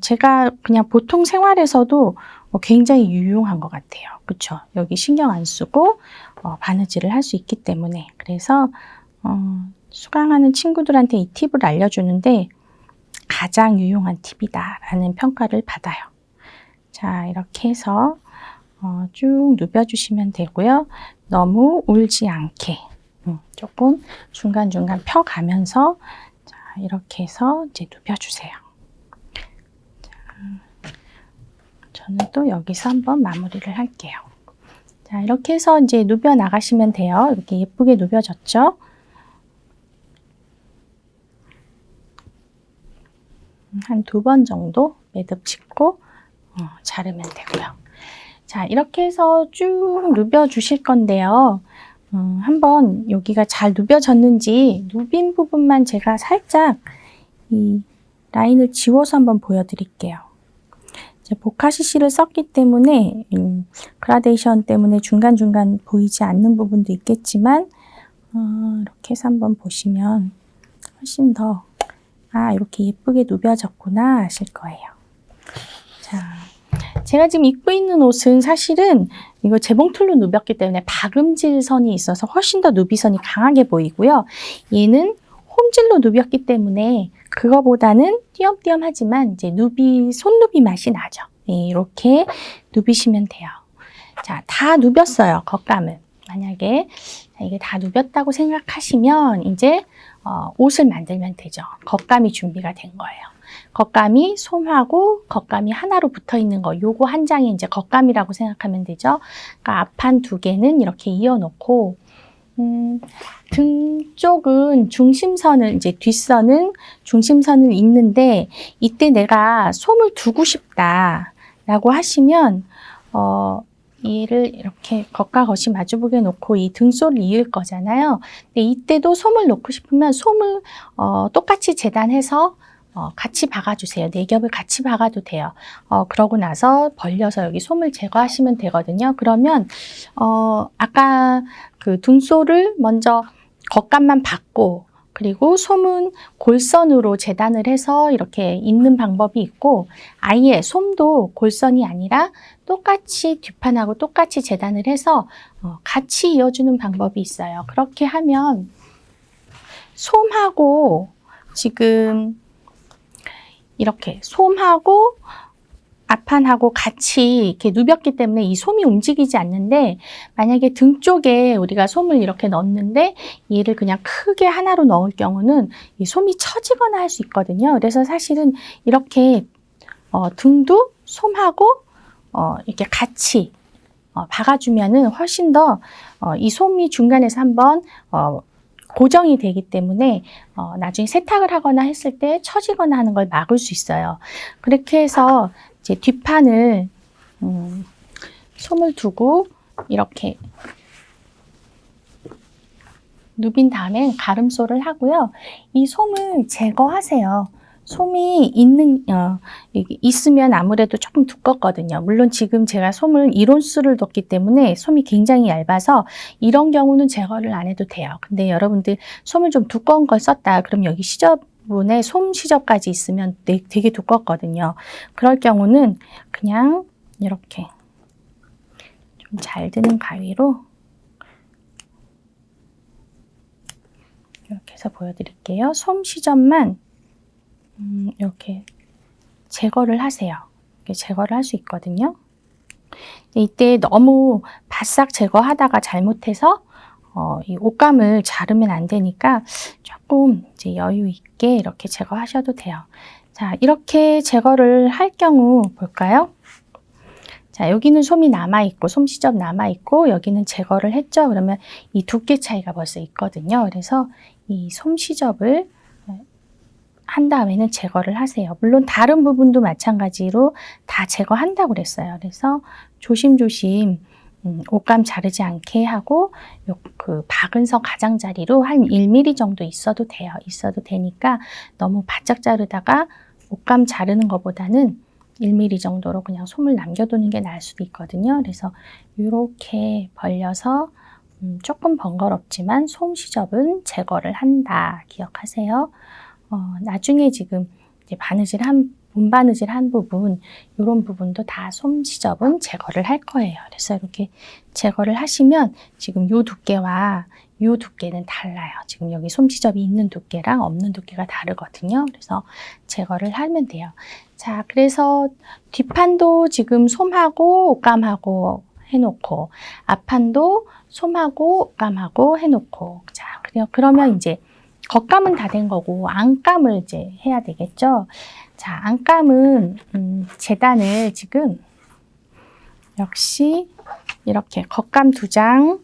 제가 그냥 보통 생활에서도 굉장히 유용한 것 같아요. 그렇죠? 여기 신경 안 쓰고 바느질을 할 수 있기 때문에. 그래서 수강하는 친구들한테 이 팁을 알려주는데 가장 유용한 팁이다라는 평가를 받아요. 자, 이렇게 해서 쭉 누벼주시면 되고요. 너무 울지 않게 조금 중간중간 펴가면서 자, 이렇게 해서 이제 누벼주세요. 자, 저는 또 여기서 한번 마무리를 할게요. 자, 이렇게 해서 이제 누벼 나가시면 돼요. 이렇게 예쁘게 누벼졌죠? 한 2번 정도 매듭 짚고 자르면 되고요. 자, 이렇게 해서 쭉 누벼 주실 건데요. 한번 여기가 잘 누벼졌는지 누빈 부분만 제가 살짝 이 라인을 지워서 한번 보여드릴게요. 보카시 실을 썼기 때문에 그라데이션 때문에 중간중간 보이지 않는 부분도 있겠지만 이렇게 해서 한번 보시면 훨씬 더 이렇게 예쁘게 누벼졌구나 하실 거예요. 자, 제가 지금 입고 있는 옷은 사실은 이거 재봉틀로 누볐기 때문에 박음질 선이 있어서 훨씬 더 누비선이 강하게 보이고요. 얘는 홈질로 누볐기 때문에 그거보다는 띄엄띄엄하지만 이제 손누비 맛이 나죠. 네, 이렇게 누비시면 돼요. 자, 다 누볐어요. 겉감은. 만약에 이게 다 누볐다고 생각하시면 이제 옷을 만들면 되죠. 겉감이 준비가 된 거예요. 겉감이 솜하고 겉감이 하나로 붙어 있는 거, 요거 한 장이 이제 겉감이라고 생각하면 되죠. 그러니까 앞판 2개는 이렇게 이어놓고 등 쪽은 중심선을 이제 뒷선은 중심선을 잇는데 이때 내가 솜을 두고 싶다라고 하시면 얘를 이렇게 겉과 겉이 마주보게 놓고 이 등솔을 이을 거잖아요. 근데 이때도 솜을 놓고 싶으면 솜을 똑같이 재단해서 같이 박아주세요. 네 겹을 같이 박아도 돼요. 그러고 나서 벌려서 여기 솜을 제거하시면 되거든요. 그러면 아까 그 등솔을 먼저 겉감만 박고 그리고 솜은 골선으로 재단을 해서 이렇게 잇는 방법이 있고 아예 솜도 골선이 아니라 똑같이 뒷판하고 똑같이 재단을 해서 같이 이어주는 방법이 있어요. 그렇게 하면 솜하고 지금 이렇게 솜하고 앞판하고 같이 이렇게 누볐기 때문에 이 솜이 움직이지 않는데 만약에 등 쪽에 우리가 솜을 이렇게 넣었는데 얘를 그냥 크게 하나로 넣을 경우는 이 솜이 처지거나 할 수 있거든요. 그래서 사실은 이렇게 등도 솜하고 이렇게 같이 박아주면은 훨씬 더 이 솜이 중간에서 한번 고정이 되기 때문에 나중에 세탁을 하거나 했을 때 처지거나 하는 걸 막을 수 있어요. 그렇게 해서 이제 뒷판을 솜을 두고 이렇게 누빈 다음에 가름소를 하고요. 이 솜을 제거하세요. 솜이 있으면 아무래도 조금 두껍거든요. 물론 지금 제가 솜을 1온수를 뒀기 때문에 솜이 굉장히 얇아서 이런 경우는 제거를 안 해도 돼요. 근데 여러분들 솜을 좀 두꺼운 걸 썼다. 그럼 여기 시접분에 솜 시접까지 있으면 되게 두껍거든요. 그럴 경우는 그냥 이렇게 좀 잘 드는 가위로 이렇게 해서 보여드릴게요. 솜 시접만 이렇게 제거를 하세요. 이렇게 제거를 할 수 있거든요. 이때 너무 바싹 제거하다가 잘못해서 이 옷감을 자르면 안 되니까 조금 이제 여유 있게 이렇게 제거하셔도 돼요. 자, 이렇게 제거를 할 경우 볼까요? 자, 여기는 솜이 남아있고, 솜 시접 남아있고, 여기는 제거를 했죠. 그러면 이 두께 차이가 벌써 있거든요. 그래서 이 솜 시접을 한 다음에는 제거를 하세요. 물론 다른 부분도 마찬가지로 다 제거한다고 그랬어요. 그래서 조심조심 옷감 자르지 않게 하고 그 박은 선 가장자리로 한 1mm 정도 있어도 돼요. 있어도 되니까 너무 바짝 자르다가 옷감 자르는 것보다는 1mm 정도로 그냥 솜을 남겨두는 게 나을 수도 있거든요. 그래서 이렇게 벌려서 조금 번거롭지만 솜 시접은 제거를 한다. 기억하세요. 나중에 지금 이제 본바느질 한 부분, 이런 부분도 다 솜 시접은 제거를 할 거예요. 그래서 이렇게 제거를 하시면 지금 요 두께와 요 두께는 달라요. 지금 여기 솜 시접이 있는 두께랑 없는 두께가 다르거든요. 그래서 제거를 하면 돼요. 자, 그래서 뒷판도 지금 솜하고 옷감하고 해놓고 앞판도 솜하고 옷감하고 해놓고 자, 그러면 이제 겉감은 다 된 거고 안감을 이제 해야 되겠죠. 자, 안감은 재단을 지금 역시 이렇게 겉감 2장,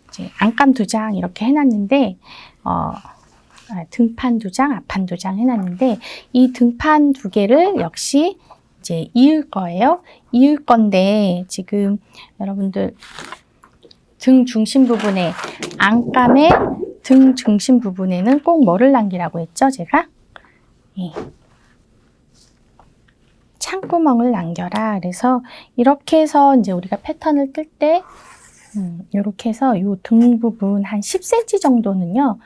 이제 안감 2장 이렇게 해놨는데 등판 2장, 앞판 2장 해놨는데 이 등판 2개를 역시 이제 이을 거예요. 이을 건데 지금 여러분들 등 중심 부분에 안감의 등 중심 부분에는 꼭 뭐를 남기라고 했죠, 제가? 예. 창구멍을 남겨라. 그래서 이렇게 해서 이제 우리가 패턴을 뜰 때 이렇게 해서 이 등 부분 한 10cm 정도는요,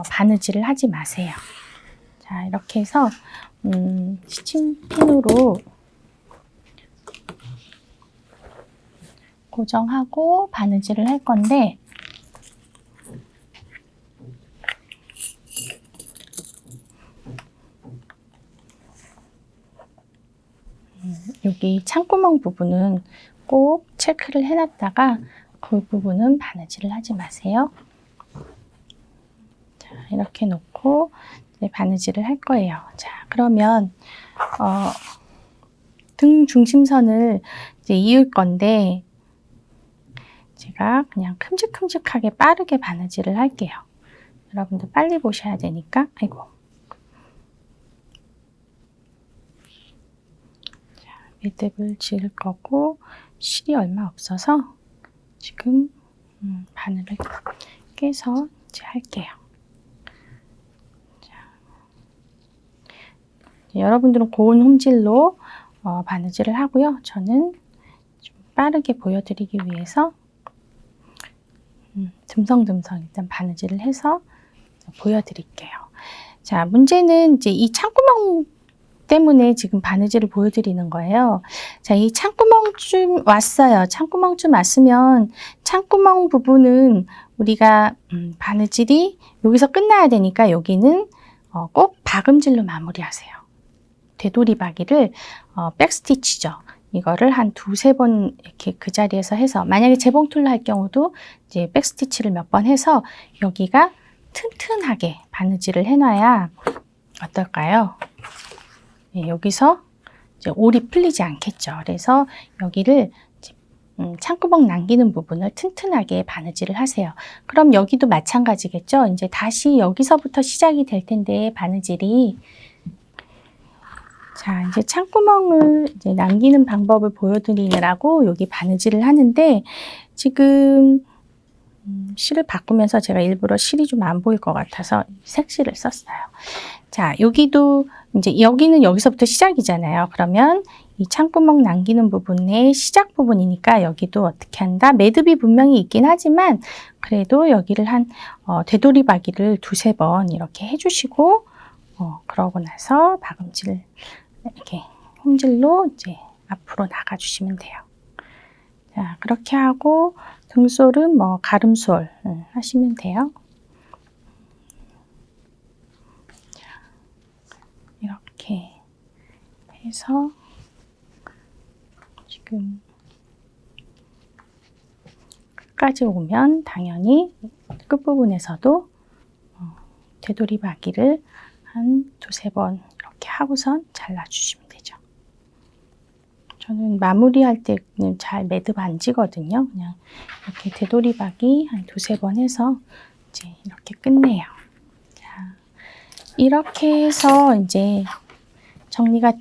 바느질을 하지 마세요. 자, 이렇게 해서 스친핀으로 고정하고 바느질을 할 건데 여기 창구멍 부분은 꼭 체크를 해놨다가 그 부분은 바느질을 하지 마세요. 자, 이렇게 놓고 이제 바느질을 할 거예요. 자, 그러면 등 중심선을 이제 이을 건데 제가 그냥 큼직큼직하게 빠르게 바느질을 할게요. 여러분들 빨리 보셔야 되니까. 아이고. 매듭을 지을 거고 실이 얼마 없어서 지금 바늘을 깨서 이제 할게요. 자, 여러분들은 고운 홈질로 바느질을 하고요. 저는 좀 빠르게 보여드리기 위해서 듬성듬성 일단 바느질을 해서 보여드릴게요. 자, 문제는 이제 이 창구멍 때문에 지금 바느질을 보여드리는 거예요. 자, 이 창구멍쯤 왔어요. 창구멍쯤 왔으면 창구멍 부분은 우리가 바느질이 여기서 끝나야 되니까 여기는 꼭 박음질로 마무리하세요. 되돌이박이를 백스티치죠. 이거를 한 두세 번 이렇게 그 자리에서 해서, 만약에 재봉틀로 할 경우도 이제 백스티치를 몇 번 해서 여기가 튼튼하게 바느질을 해놔야 어떨까요? 네, 여기서 이제 올이 풀리지 않겠죠. 그래서 여기를 이제 창구멍 남기는 부분을 튼튼하게 바느질을 하세요. 그럼 여기도 마찬가지겠죠. 이제 다시 여기서부터 시작이 될 텐데 바느질이. 자, 이제 창구멍을 이제 남기는 방법을 보여드리느라고 여기 바느질을 하는데, 지금 실을 바꾸면서 제가 일부러 실이 좀 안 보일 것 같아서 색실을 썼어요. 자, 여기도 이제 여기는 여기서부터 시작이잖아요. 그러면 이 창구멍 남기는 부분의 시작 부분이니까 여기도 어떻게 한다? 매듭이 분명히 있긴 하지만 그래도 여기를 한 되돌이박이를 두세 번 이렇게 해주시고, 그러고 나서 박음질 이렇게 홈질로 이제 앞으로 나가주시면 돼요. 자, 그렇게 하고 등솔은 뭐 가름솔 하시면 돼요. 자, 이렇게 해서 지금 끝까지 오면 당연히 끝부분에서도 되돌이박이를 한 두세 번 이렇게 하고선 잘라주시면 되죠. 저는 마무리할 때는 잘 매듭 안 지거든요. 그냥 이렇게 되돌이박이 한 두세 번 해서 이제 이렇게 끝내요. 자, 이렇게 해서 이제 정리가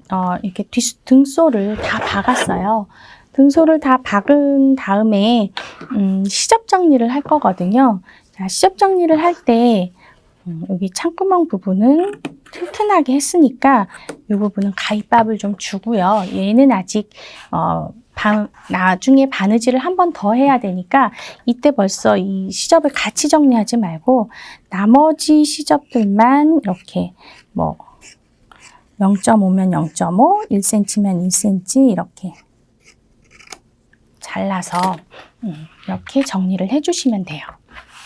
이렇게 등솔을 다 박았어요. 등솔을 다 박은 다음에 시접 정리를 할 거거든요. 자, 시접 정리를 할 때 여기 창구멍 부분은 튼튼하게 했으니까 이 부분은 가위밥을 좀 주고요. 얘는 아직 나중에 바느질을 한 번 더 해야 되니까 이때 벌써 이 시접을 같이 정리하지 말고 나머지 시접들만 이렇게 뭐 0.5면 0.5, 1cm면 1cm 이렇게 잘라서 이렇게 정리를 해주시면 돼요.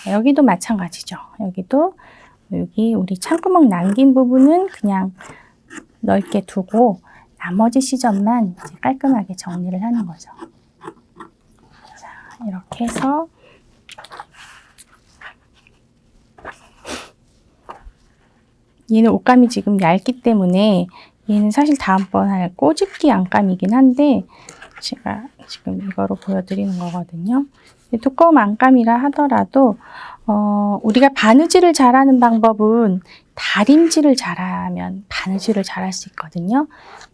여기도 마찬가지죠. 여기 우리 창구멍 남긴 부분은 그냥 넓게 두고 나머지 시접만 이제 깔끔하게 정리를 하는 거죠. 자, 이렇게 해서 얘는 옷감이 지금 얇기 때문에 얘는 사실 다음번 할 꼬집기 안감이긴 한데 제가 지금 이거로 보여드리는 거거든요. 두꺼운 안감이라 하더라도 우리가 바느질을 잘하는 방법은 다림질을 잘하면 바느질을 잘할 수 있거든요.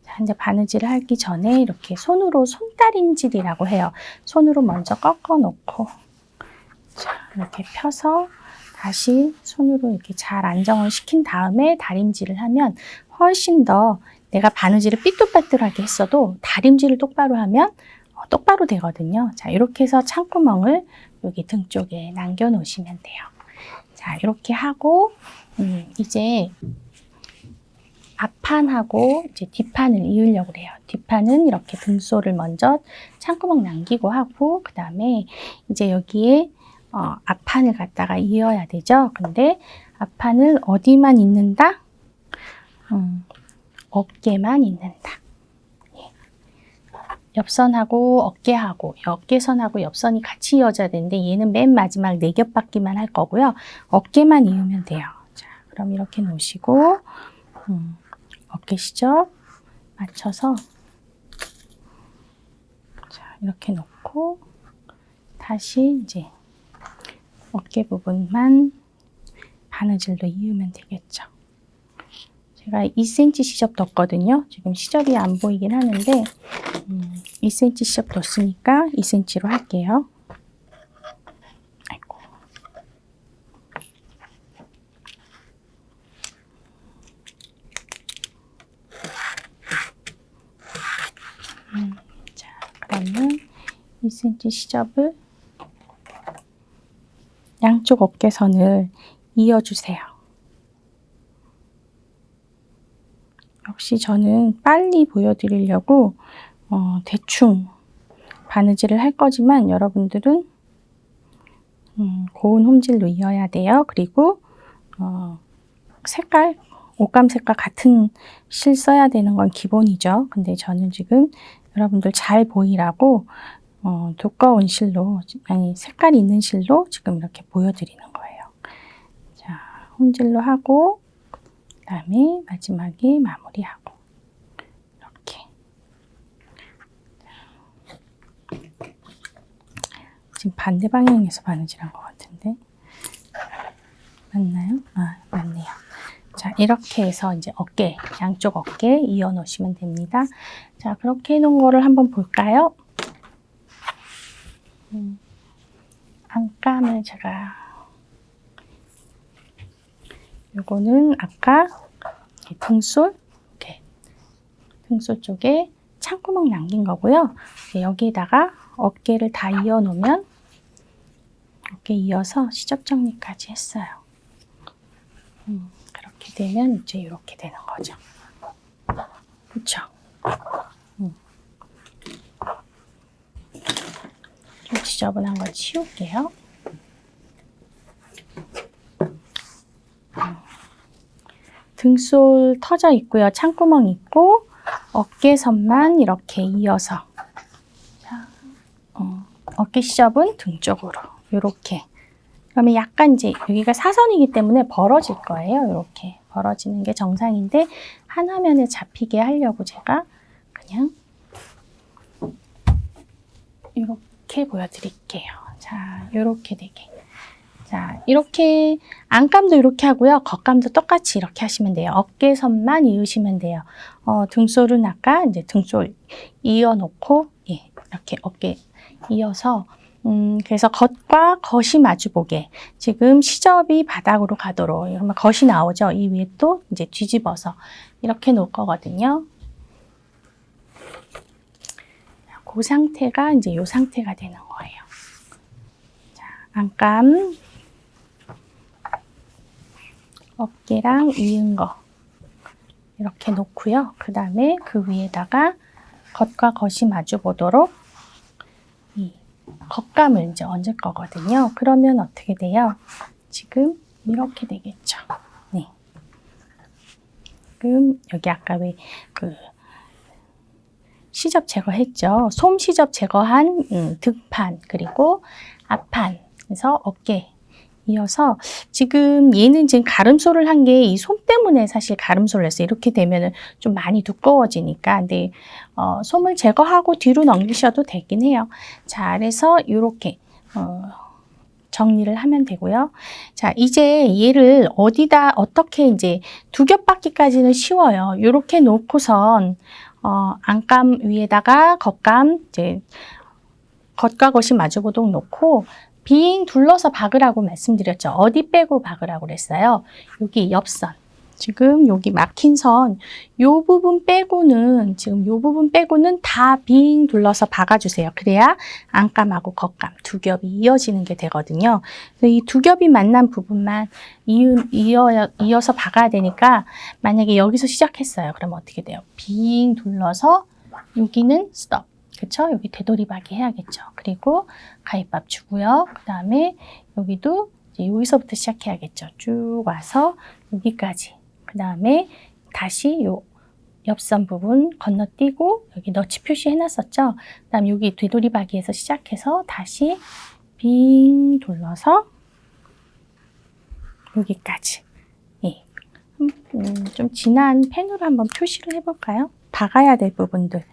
자, 이제 바느질을 하기 전에 이렇게 손으로 손다림질이라고 해요. 손으로 먼저 꺾어 놓고 자, 이렇게 펴서 다시 손으로 이렇게 잘 안정을 시킨 다음에 다림질을 하면 훨씬 더 내가 바느질을 삐뚤빼뚤하게 했어도 다림질을 똑바로 하면 똑바로 되거든요. 자, 이렇게 해서 창구멍을 여기 등 쪽에 남겨 놓으시면 돼요. 자, 이렇게 하고 이제 앞판하고 이제 뒷판을 이으려고 해요. 뒷판은 이렇게 등솔을 먼저 창구멍 남기고 하고 그 다음에 이제 여기에 앞판을 갖다가 이어야 되죠. 근데 앞판을 어디만 잇는다? 어깨만 잇는다. 옆선하고 어깨하고 어깨선하고 옆선이 같이 이어져야 되는데 얘는 맨 마지막 4겹받기만 할 거고요. 어깨만 이으면 돼요. 자, 그럼 이렇게 놓으시고 어깨 시접 맞춰서 자, 이렇게 놓고 다시 이제 어깨 부분만 바느질로 이으면 되겠죠. 제가 2cm 시접 뒀거든요. 지금 시접이 안 보이긴 하는데 2cm 시접 뒀으니까 2cm로 할게요. 아이고. 자, 그러면 2cm 시접을 양쪽 어깨선을 이어주세요. 역시 저는 빨리 보여드리려고 대충 바느질을 할 거지만 여러분들은 고운 홈질로 이어야 돼요. 그리고 색깔, 옷감 색깔 같은 실 써야 되는 건 기본이죠. 근데 저는 지금 여러분들 잘 보이라고 두꺼운 실로, 아니 색깔이 있는 실로 지금 이렇게 보여드리는 거예요. 자, 홈질로 하고 그 다음에 마지막에 마무리하고 이렇게. 지금 반대 방향에서 바느질한 것 같은데 맞나요? 아, 맞네요. 자, 이렇게 해서 이제 어깨, 양쪽 어깨 이어 놓으시면 됩니다. 자, 그렇게 해놓은 거를 한번 볼까요? 안감을 제가, 요거는 아까 등솔, 이렇게 등솔 쪽에 창구멍 남긴 거고요. 여기에다가 어깨를 다 이어 놓으면 어깨 이어서 시접 정리까지 했어요. 그렇게 되면 이제 이렇게 되는 거죠. 그렇죠? 좀 지저분한 거 치울게요. 등솔 터져 있고요. 창구멍 있고 어깨선만 이렇게 이어서, 자, 어깨 시접은 등 쪽으로 이렇게. 그러면 약간 이제 여기가 사선이기 때문에 벌어질 거예요. 이렇게 벌어지는 게 정상인데 한 화면에 잡히게 하려고 제가 그냥 이렇게 보여드릴게요. 자, 이렇게 되게. 자, 이렇게 안감도 이렇게 하고요. 겉감도 똑같이 이렇게 하시면 돼요. 어깨선만 이으시면 돼요. 등솔은 아까 이제 등솔 이어놓고, 예, 이렇게 어깨 이어서, 그래서 겉과 겉이 마주보게. 지금 시접이 바닥으로 가도록, 이러면 겉이 나오죠. 이 위에 또 이제 뒤집어서 이렇게 놓을 거거든요. 그 상태가 이제 이 상태가 되는 거예요. 자, 안감. 어깨랑 이은 거 이렇게 놓고요. 그 다음에 그 위에다가 겉과 겉이 마주 보도록 이 겉감을 이제 얹을 거거든요. 그러면 어떻게 돼요? 지금 이렇게 되겠죠. 네. 지금 여기 아까 왜 그 시접 제거했죠. 솜 시접 제거한 등판 그리고 앞판, 그래서 어깨 이어서 지금 얘는 지금 가름소를 한 게 이 솜 때문에 사실 가름소를 했어요. 이렇게 되면은 좀 많이 두꺼워지니까. 근데 솜을 제거하고 뒤로 넘기셔도 되긴 해요. 자, 그래서 이렇게 정리를 하면 되고요. 자, 이제 얘를 어디다 어떻게 이제 두 겹 받기까지는 쉬워요. 이렇게 놓고선 안감 위에다가 겉감, 이제 겉과 겉이 마주보도록 놓고 빙 둘러서 박으라고 말씀드렸죠. 어디 빼고 박으라고 그랬어요? 여기 옆선. 지금 여기 막힌 선, 요 부분 빼고는, 지금 요 부분 빼고는 다 빙 둘러서 박아주세요. 그래야 안감하고 겉감 두 겹이 이어지는 게 되거든요. 이 두 겹이 만난 부분만 이어서 박아야 되니까, 만약에 여기서 시작했어요. 그러면 어떻게 돼요? 빙 둘러서 여기는 스톱. 그쵸? 여기 되돌이박이 해야겠죠. 그리고 가위밥 주고요. 그 다음에 여기도 이제 여기서부터 시작해야겠죠. 쭉 와서 여기까지. 그 다음에 다시 요 옆선 부분 건너뛰고 여기 너치 표시 해놨었죠. 그 다음 여기 되돌이박이에서 시작해서 다시 빙 돌려서 여기까지. 예. 좀 진한 펜으로 한번 표시를 해볼까요? 박아야 될 부분들.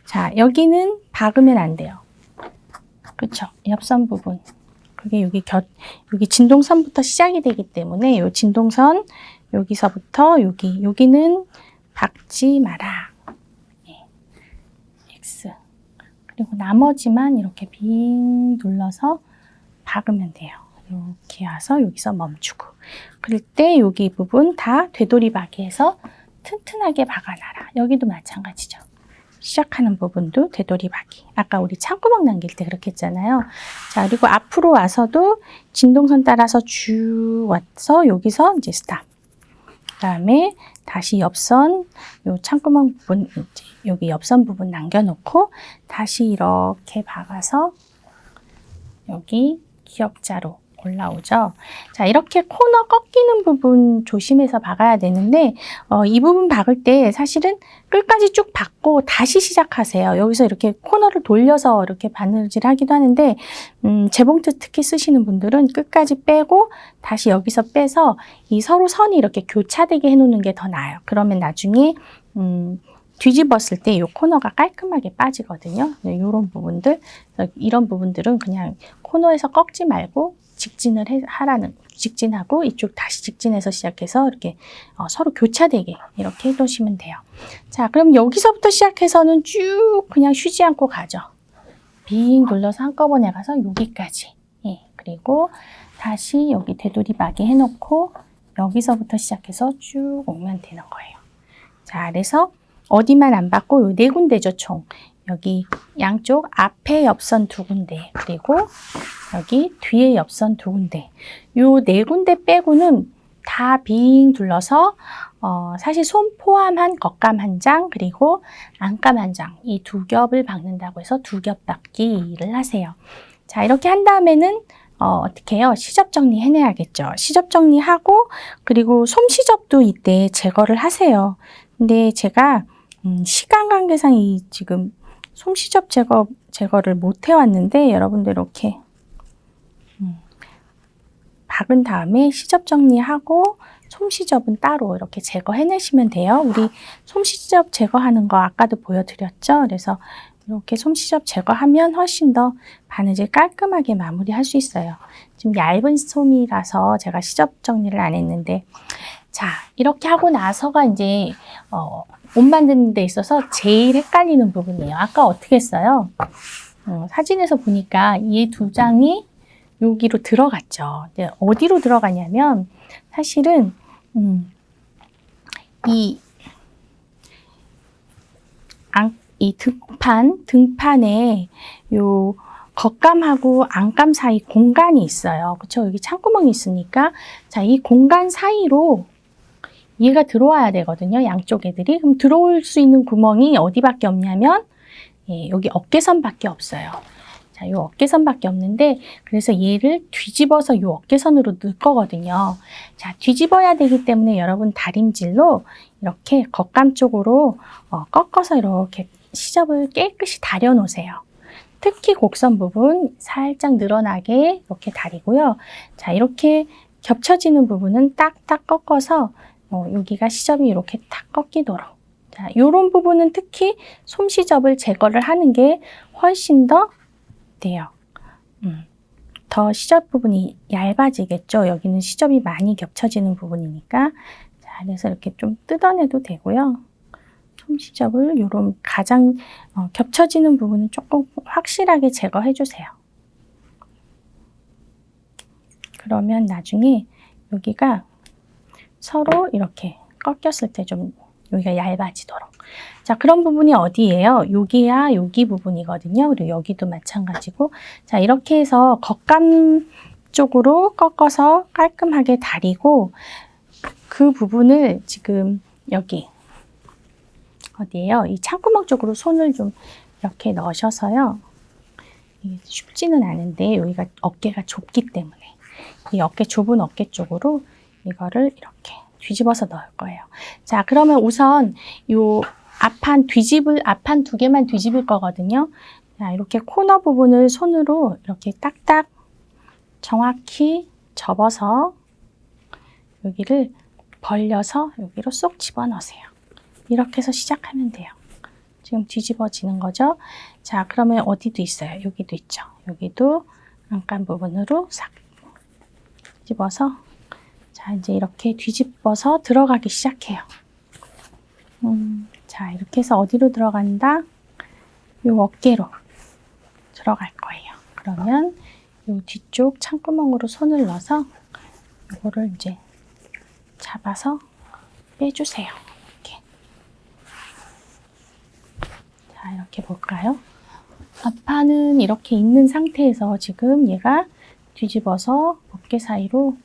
자, 여기는 박으면 안 돼요. 그쵸? 옆선 부분. 그게 여기 여기 진동선부터 시작이 되기 때문에 요 진동선, 여기서부터 여기는 박지 마라. 네. X. 그리고 나머지만 이렇게 빙 눌러서 박으면 돼요. 이렇게 와서 여기서 멈추고. 그럴 때 여기 부분 다 되돌이박이해서 튼튼하게 박아놔라. 여기도 마찬가지죠. 시작하는 부분도 되돌이박이. 아까 우리 창구멍 남길 때 그렇게 했잖아요. 자, 그리고 앞으로 와서도 진동선 따라서 쭉 와서 여기서 이제 스탑. 그 다음에 다시 옆선, 요 창구멍 부분, 이제 여기 옆선 부분 남겨놓고 다시 이렇게 박아서 여기 기역자로 올라오죠. 자, 이렇게 코너 꺾이는 부분 조심해서 박아야 되는데 이 부분 박을 때 사실은 끝까지 쭉 박고 다시 시작하세요. 여기서 이렇게 코너를 돌려서 이렇게 바느질 하기도 하는데 재봉틀 특히 쓰시는 분들은 끝까지 빼고 다시 여기서 빼서 이 서로 선이 이렇게 교차되게 해놓는 게 더 나아요. 그러면 나중에 뒤집었을 때 이 코너가 깔끔하게 빠지거든요. 이런 부분들, 이런 부분들은 그냥 코너에서 꺾지 말고 직진하고 이쪽 다시 직진해서 시작해서 이렇게 서로 교차되게 이렇게 해놓으시면 돼요. 자, 그럼 여기서부터 시작해서는 쭉 그냥 쉬지 않고 가죠. 빙 눌러서 한꺼번에 가서 여기까지. 예, 그리고 다시 여기 되돌이박이 해놓고 여기서부터 시작해서 쭉 오면 되는 거예요. 자, 그래서 어디만 안 받고 요 네 군데죠, 총. 여기 양쪽 앞에 옆선 두 군데, 그리고 여기 뒤에 옆선 두 군데. 요 네 군데 빼고는 다 빙 둘러서 사실 손 포함한 겉감 한 장, 그리고 안감 한 장, 이 두 겹을 박는다고 해서 두 겹 박기를 하세요. 자, 이렇게 한 다음에는 어떻게 해요? 시접 정리 해내야겠죠. 시접 정리하고, 그리고 솜시접도 이때 제거를 하세요. 근데 제가 시간 관계상 지금 솜시접 제거를 못 해왔는데 여러분들 이렇게 박은 다음에 시접 정리하고 솜시접은 따로 이렇게 제거해내시면 돼요. 우리 솜시접 제거하는 거 아까도 보여드렸죠. 그래서 이렇게 솜시접 제거하면 훨씬 더 바느질 깔끔하게 마무리할 수 있어요. 지금 얇은 솜이라서 제가 시접 정리를 안 했는데, 자, 이렇게 하고 나서가 이제 옷 만드는 데 있어서 제일 헷갈리는 부분이에요. 아까 어떻게 했어요? 사진에서 보니까 이 두 장이 여기로 들어갔죠. 근데 어디로 들어가냐면 사실은 이 등판에 요 겉감하고 안감 사이 공간이 있어요. 그렇죠? 여기 창구멍이 있으니까 자, 이 공간 사이로 얘가 들어와야 되거든요. 양쪽 애들이. 그럼 들어올 수 있는 구멍이 어디밖에 없냐면 여기 어깨선밖에 없어요. 자, 이 어깨선밖에 없는데 그래서 얘를 뒤집어서 이 어깨선으로 넣을 거거든요. 자, 뒤집어야 되기 때문에 여러분 다림질로 이렇게 겉감 쪽으로 꺾어서 이렇게 시접을 깨끗이 다려 놓으세요. 특히 곡선 부분 살짝 늘어나게 이렇게 다리고요. 자, 이렇게 겹쳐지는 부분은 딱딱 꺾어서 여기가 시접이 이렇게 탁 꺾이도록. 자, 요런 부분은 특히 솜시접을 제거를 하는 게 훨씬 더 돼요. 더 시접 부분이 얇아지겠죠. 여기는 시접이 많이 겹쳐지는 부분이니까. 자, 그래서 이렇게 좀 뜯어내도 되고요. 솜시접을 요런 가장 겹쳐지는 부분은 조금 확실하게 제거해 주세요. 그러면 나중에 여기가 서로 이렇게 꺾였을 때 좀 여기가 얇아지도록. 자, 그런 부분이 어디예요? 여기야 여기 부분이거든요. 그리고 여기도 마찬가지고. 자, 이렇게 해서 겉감 쪽으로 꺾어서 깔끔하게 다리고 그 부분을 지금 여기 어디예요? 이 창구멍 쪽으로 손을 좀 이렇게 넣으셔서요. 이게 쉽지는 않은데 여기가 어깨가 좁기 때문에 이 좁은 어깨 쪽으로 이거를 이렇게 뒤집어서 넣을 거예요. 자, 그러면 우선 요 앞판 두 개만 뒤집을 거거든요. 자, 이렇게 코너 부분을 손으로 이렇게 딱딱 정확히 접어서 여기를 벌려서 여기로 쏙 집어넣으세요. 이렇게 해서 시작하면 돼요. 지금 뒤집어지는 거죠. 자, 그러면 어디도 있어요. 여기도 있죠. 여기도 안감 부분으로 싹 집어서 자, 이제 이렇게 뒤집어서 들어가기 시작해요. 자, 이렇게 해서 어디로 들어간다? 요 어깨로. 들어갈 거예요. 그러면 이 뒤쪽 창구멍으로 손을 넣어서 이거를 이제 잡아서 빼주세요. 이렇게. 자, 이렇게 볼까요? 앞판은 이렇게 있는 상태에서 지금 얘가 뒤집어서 어깨 사이로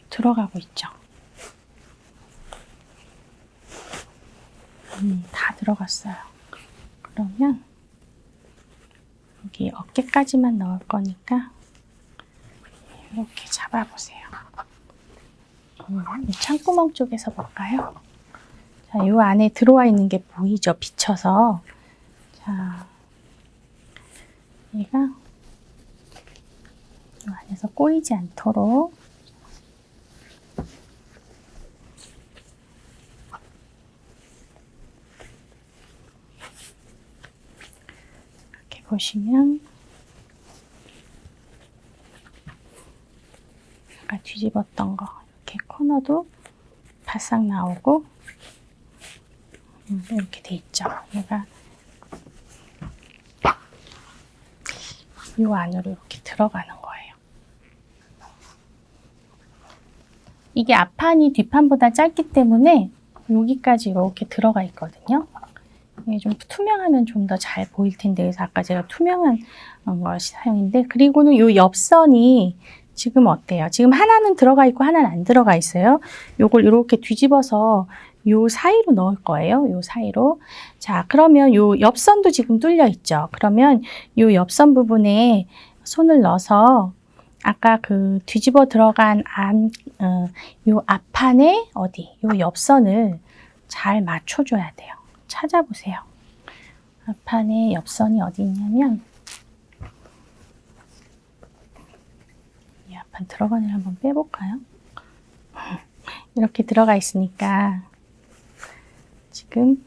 들어가고 있죠. 다 들어갔어요. 그러면 여기 어깨까지만 넣을 거니까 이렇게 잡아보세요. 이 창구멍 쪽에서 볼까요? 자, 이 안에 들어와 있는 게 보이죠? 비쳐서. 자, 얘가 이 안에서 꼬이지 않도록 이렇게 보시면 아까 뒤집었던 거 이렇게 코너도 바싹 나오고 이렇게 돼 있죠. 얘가 이 안으로 이렇게 들어가는 거예요. 이게 앞판이 뒷판보다 짧기 때문에 여기까지 이렇게 들어가 있거든요. 이게 좀 투명하면 좀 더 잘 보일 텐데, 그래서 아까 제가 투명한 걸 사용인데, 그리고는 이 옆선이 지금 어때요? 지금 하나는 들어가 있고 하나는 안 들어가 있어요. 요걸 이렇게 뒤집어서 요 사이로 넣을 거예요. 요 사이로. 자, 그러면 요 옆선도 지금 뚫려 있죠. 그러면 요 옆선 부분에 손을 넣어서 아까 그 뒤집어 들어간 요 앞판에 어디, 요 옆선을 잘 맞춰줘야 돼요. 찾아보세요. 앞판에 옆선이 어디 있냐면 이 앞판 들어가는 한번 빼볼까요? 이렇게 들어가 있으니까 지금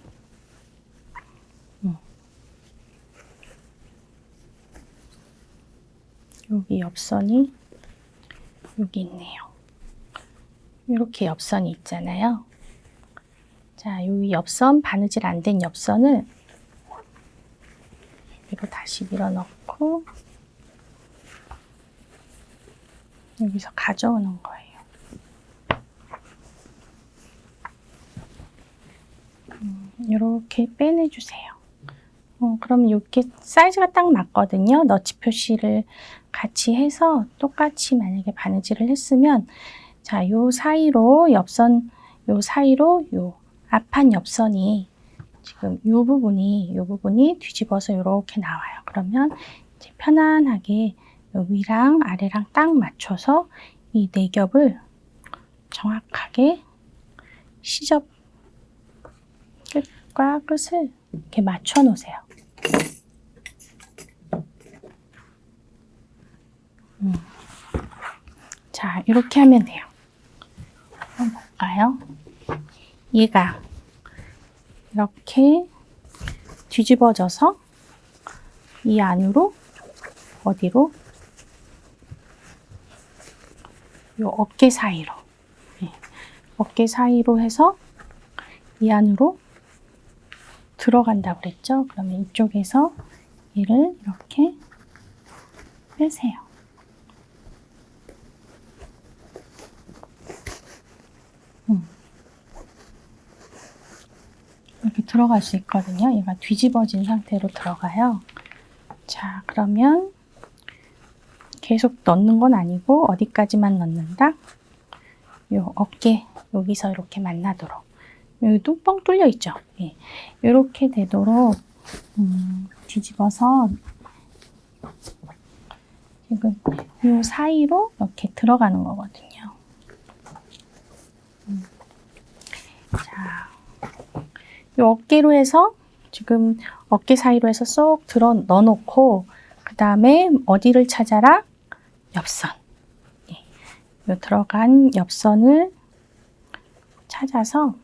여기 옆선이 여기 있네요. 이렇게 옆선이 있잖아요. 자, 이 옆선, 바느질 안 된 옆선을 여기로 다시 밀어넣고 여기서 가져오는 거예요. 이렇게 빼내주세요. 그러면 이렇게 사이즈가 딱 맞거든요. 너치 표시를 같이 해서 똑같이 만약에 바느질을 했으면 자, 요 사이로 옆선, 요 사이로 요 앞판 옆선이 지금 요 부분이 뒤집어서 이렇게 나와요. 그러면 이제 편안하게 위랑 아래랑 딱 맞춰서 이 네 겹을 정확하게 시접 끝과 끝을 이렇게 맞춰 놓으세요. 자, 이렇게 하면 돼요. 한번 볼까요? 얘가 이렇게 뒤집어져서 이 안으로 어디로? 요 어깨 사이로. 어깨 사이로 해서 이 안으로 들어간다고 그랬죠? 그러면 이쪽에서 얘를 이렇게 빼세요. 이렇게 들어갈 수 있거든요. 얘가 뒤집어진 상태로 들어가요. 자, 그러면 계속 넣는 건 아니고 어디까지만 넣는다? 요 어깨 여기서 이렇게 만나도록. 여기 뚜껑 뚫려 있죠? 예. 이렇게 되도록 뒤집어서 지금 요 사이로 이렇게 들어가는 거거든요. 자, 요 어깨로 해서 지금 어깨 사이로 해서 쏙 넣어놓고 그 다음에 어디를 찾아라? 옆선. 예. 요 들어간 옆선을 찾아서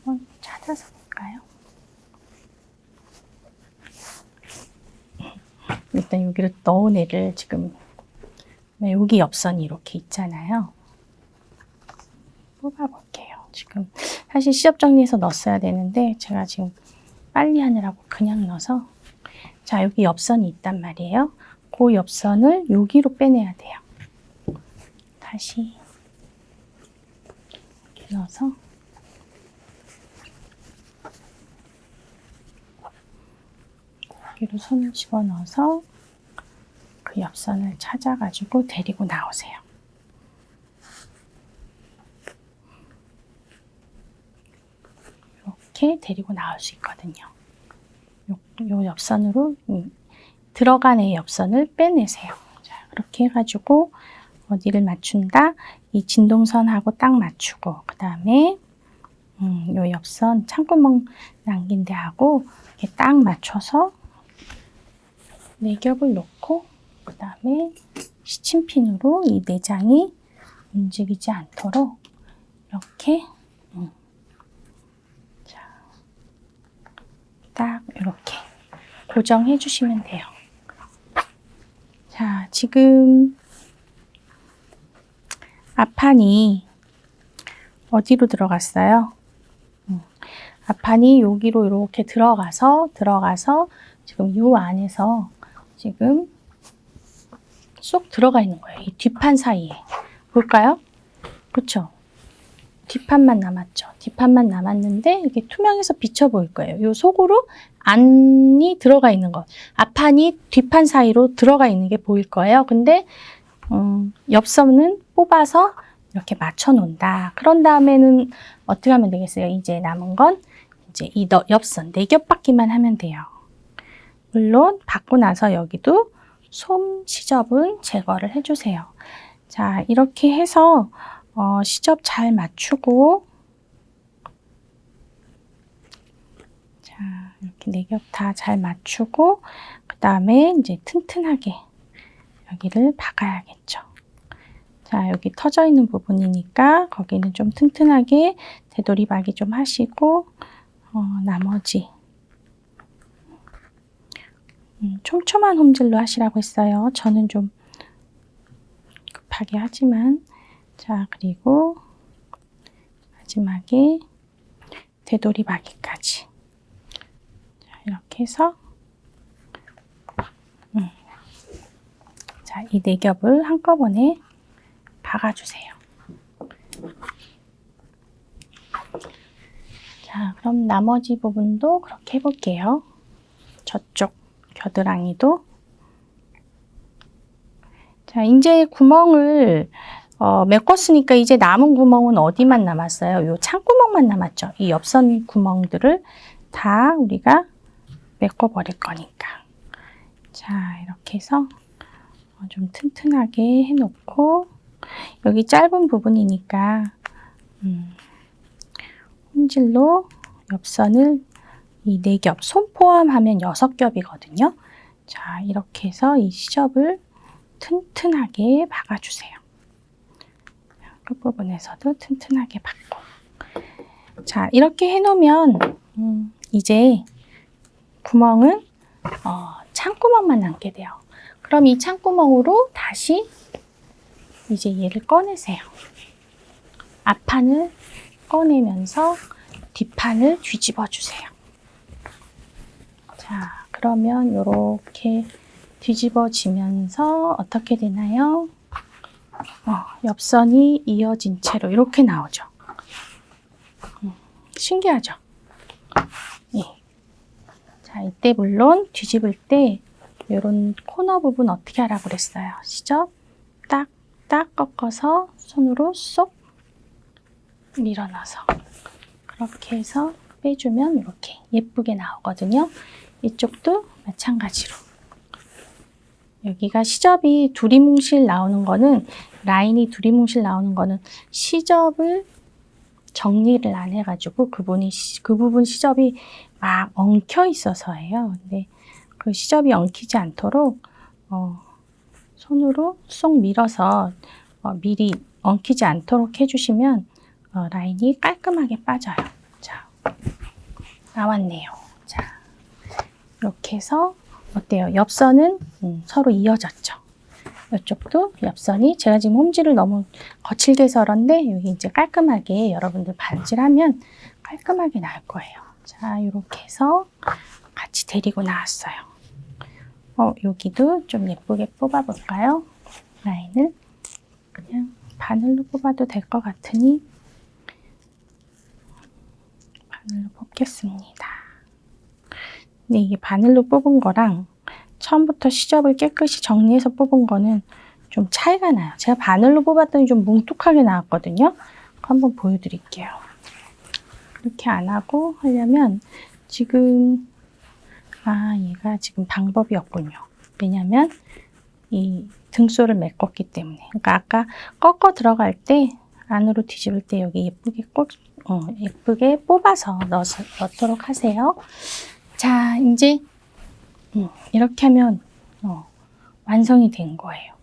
한번 찾아서 볼까요? 일단 여기로 넣은 애를 지금 여기 옆선이 이렇게 있잖아요. 뽑아볼게요. 지금 사실 시접 정리해서 넣었어야 되는데 제가 지금 빨리 하느라고 그냥 넣어서 자, 여기 엽선이 있단 말이에요. 그 엽선을 여기로 빼내야 돼요. 다시 이렇게 넣어서 여기로 손을 집어넣어서 그 엽선을 찾아가지고 데리고 나오세요. 이렇게 데리고 나올 수 있거든요. 요 엽선으로 들어간 애 엽선을 빼내세요. 자, 그렇게 해가지고 어디를 맞춘다? 이 진동선하고 딱 맞추고, 그 다음에 요 엽선 창구멍 남긴 데하고 이렇게 딱 맞춰서 네 겹을 놓고, 그 다음에 시침핀으로 이 내장이 움직이지 않도록 이렇게 딱 이렇게 고정해 주시면 돼요. 자, 지금 앞판이 어디로 들어갔어요? 앞판이 여기로 이렇게 들어가서 지금 요 안에서 지금 쏙 들어가 있는 거예요. 이 뒷판 사이에. 볼까요? 그렇죠? 뒷판만 남았죠. 뒷판만 남았는데 이게 투명해서 비쳐 보일 거예요. 요 속으로 안이 들어가 있는 것. 앞판이 뒷판 사이로 들어가 있는 게 보일 거예요. 근데 엽선은 뽑아서 이렇게 맞춰 놓는다. 그런 다음에는 어떻게 하면 되겠어요? 이제 남은 건 이제 이 엽선 4겹 받기만 하면 돼요. 물론 받고 나서 여기도 솜 시접은 제거를 해주세요. 자, 이렇게 해서 시접 잘 맞추고, 자, 이렇게 4겹 다 잘 맞추고, 그 다음에 이제 튼튼하게 여기를 박아야겠죠. 자, 여기 터져 있는 부분이니까 거기는 좀 튼튼하게 되돌이박이 좀 하시고, 나머지 촘촘한 홈질로 하시라고 했어요. 저는 좀 급하게 하지만, 자, 그리고 마지막에 되돌이박이까지. 자, 이렇게 해서 자, 이 4겹을 한꺼번에 박아주세요. 자, 그럼 나머지 부분도 그렇게 해볼게요. 저쪽 겨드랑이도. 자, 이제 구멍을 메꿨으니까 이제 남은 구멍은 어디만 남았어요? 요 창구멍만 남았죠. 이 엽선 구멍들을 다 우리가 메꿔버릴 거니까. 자, 이렇게 해서 좀 튼튼하게 해놓고, 여기 짧은 부분이니까 홈질로 엽선을 이 4겹, 손 포함하면 6겹이거든요. 자, 이렇게 해서 이 시접을 튼튼하게 박아주세요. 끝부분에서도 튼튼하게 박고. 자, 이렇게 해놓으면 이제 구멍은 창구멍만 남게 돼요. 그럼 이 창구멍으로 다시 이제 얘를 꺼내세요. 앞판을 꺼내면서 뒷판을 뒤집어 주세요. 자, 그러면 이렇게 뒤집어지면서 어떻게 되나요? 엽선이 이어진 채로 이렇게 나오죠. 신기하죠? 예. 자, 이때 물론 뒤집을 때 이런 코너 부분 어떻게 하라고 그랬어요? 시접 딱 꺾어서 손으로 쏙 밀어넣어서 그렇게 해서 빼주면 이렇게 예쁘게 나오거든요. 이쪽도 마찬가지로. 여기가 시접이 두리뭉실 나오는 거는, 라인이 두리뭉실 나오는 거는 시접을 정리를 안 해가지고 그 부분 시접이 막 엉켜 있어서예요. 근데 그 시접이 엉키지 않도록 손으로 쏙 밀어서 미리 엉키지 않도록 해주시면 라인이 깔끔하게 빠져요. 자, 나왔네요. 자, 이렇게 해서 어때요? 엽선은 서로 이어졌죠. 이쪽도 엽선이, 제가 지금 홈질을 너무 거칠게 해서 그런데 여기 이제 깔끔하게 여러분들 반질하면 깔끔하게 나올 거예요. 자, 이렇게 해서 같이 데리고 나왔어요. 여기도 좀 예쁘게 뽑아볼까요? 라인을 그냥 바늘로 뽑아도 될 것 같으니 바늘로 뽑겠습니다. 근데 이게 바늘로 뽑은 거랑 처음부터 시접을 깨끗이 정리해서 뽑은 거는 좀 차이가 나요. 제가 바늘로 뽑았더니 좀 뭉툭하게 나왔거든요. 한번 보여드릴게요. 그렇게 안 하고 하려면 지금 얘가 지금 방법이 없군요. 왜냐면 이 등소를 메꿨기 때문에. 그러니까 아까 꺾어 들어갈 때 안으로 뒤집을 때 여기 예쁘게 예쁘게 뽑아서 넣도록 하세요. 자, 이제 이렇게 하면 완성이 된 거예요.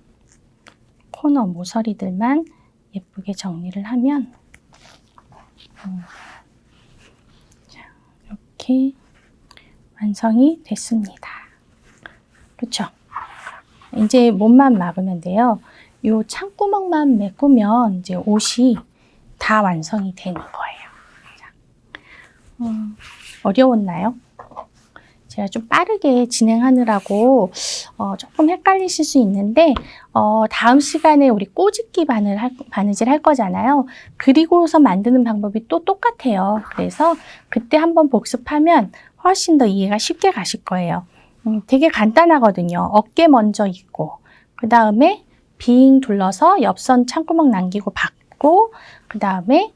코너 모서리들만 예쁘게 정리를 하면 자, 이렇게 완성이 됐습니다. 그렇죠? 이제 몸만 막으면 돼요. 요 창구멍만 메꾸면 이제 옷이 다 완성이 되는 거예요. 자, 어려웠나요? 제가 좀 빠르게 진행하느라고 조금 헷갈리실 수 있는데 다음 시간에 우리 꼬집기 바느질 할 거잖아요. 그리고서 만드는 방법이 또 똑같아요. 그래서 그때 한번 복습하면 훨씬 더 이해가 쉽게 가실 거예요. 되게 간단하거든요. 어깨 먼저 입고 그 다음에 빙 둘러서 옆선 창구멍 남기고 받고 그 다음에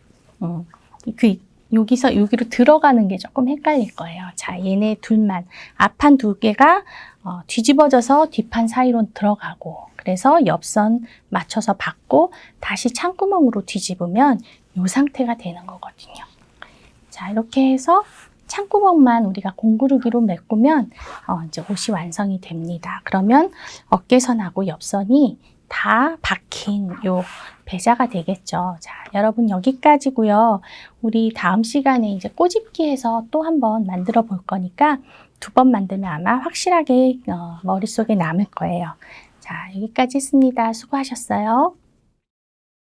여기로 들어가는 게 조금 헷갈릴 거예요. 자, 얘네 둘만 앞판 두 개가 뒤집어져서 뒷판 사이로 들어가고 그래서 옆선 맞춰서 받고 다시 창구멍으로 뒤집으면 이 상태가 되는 거거든요. 자, 이렇게 해서 창구멍만 우리가 공구르기로 메꾸면 이제 옷이 완성이 됩니다. 그러면 어깨선하고 옆선이 다 박힌 요 배자가 되겠죠. 자, 여러분 여기까지고요. 우리 다음 시간에 이제 꼬집기해서 또 한번 만들어 볼 거니까 2번 만들면 아마 확실하게 머릿속에 남을 거예요. 자, 여기까지 했습니다. 수고하셨어요.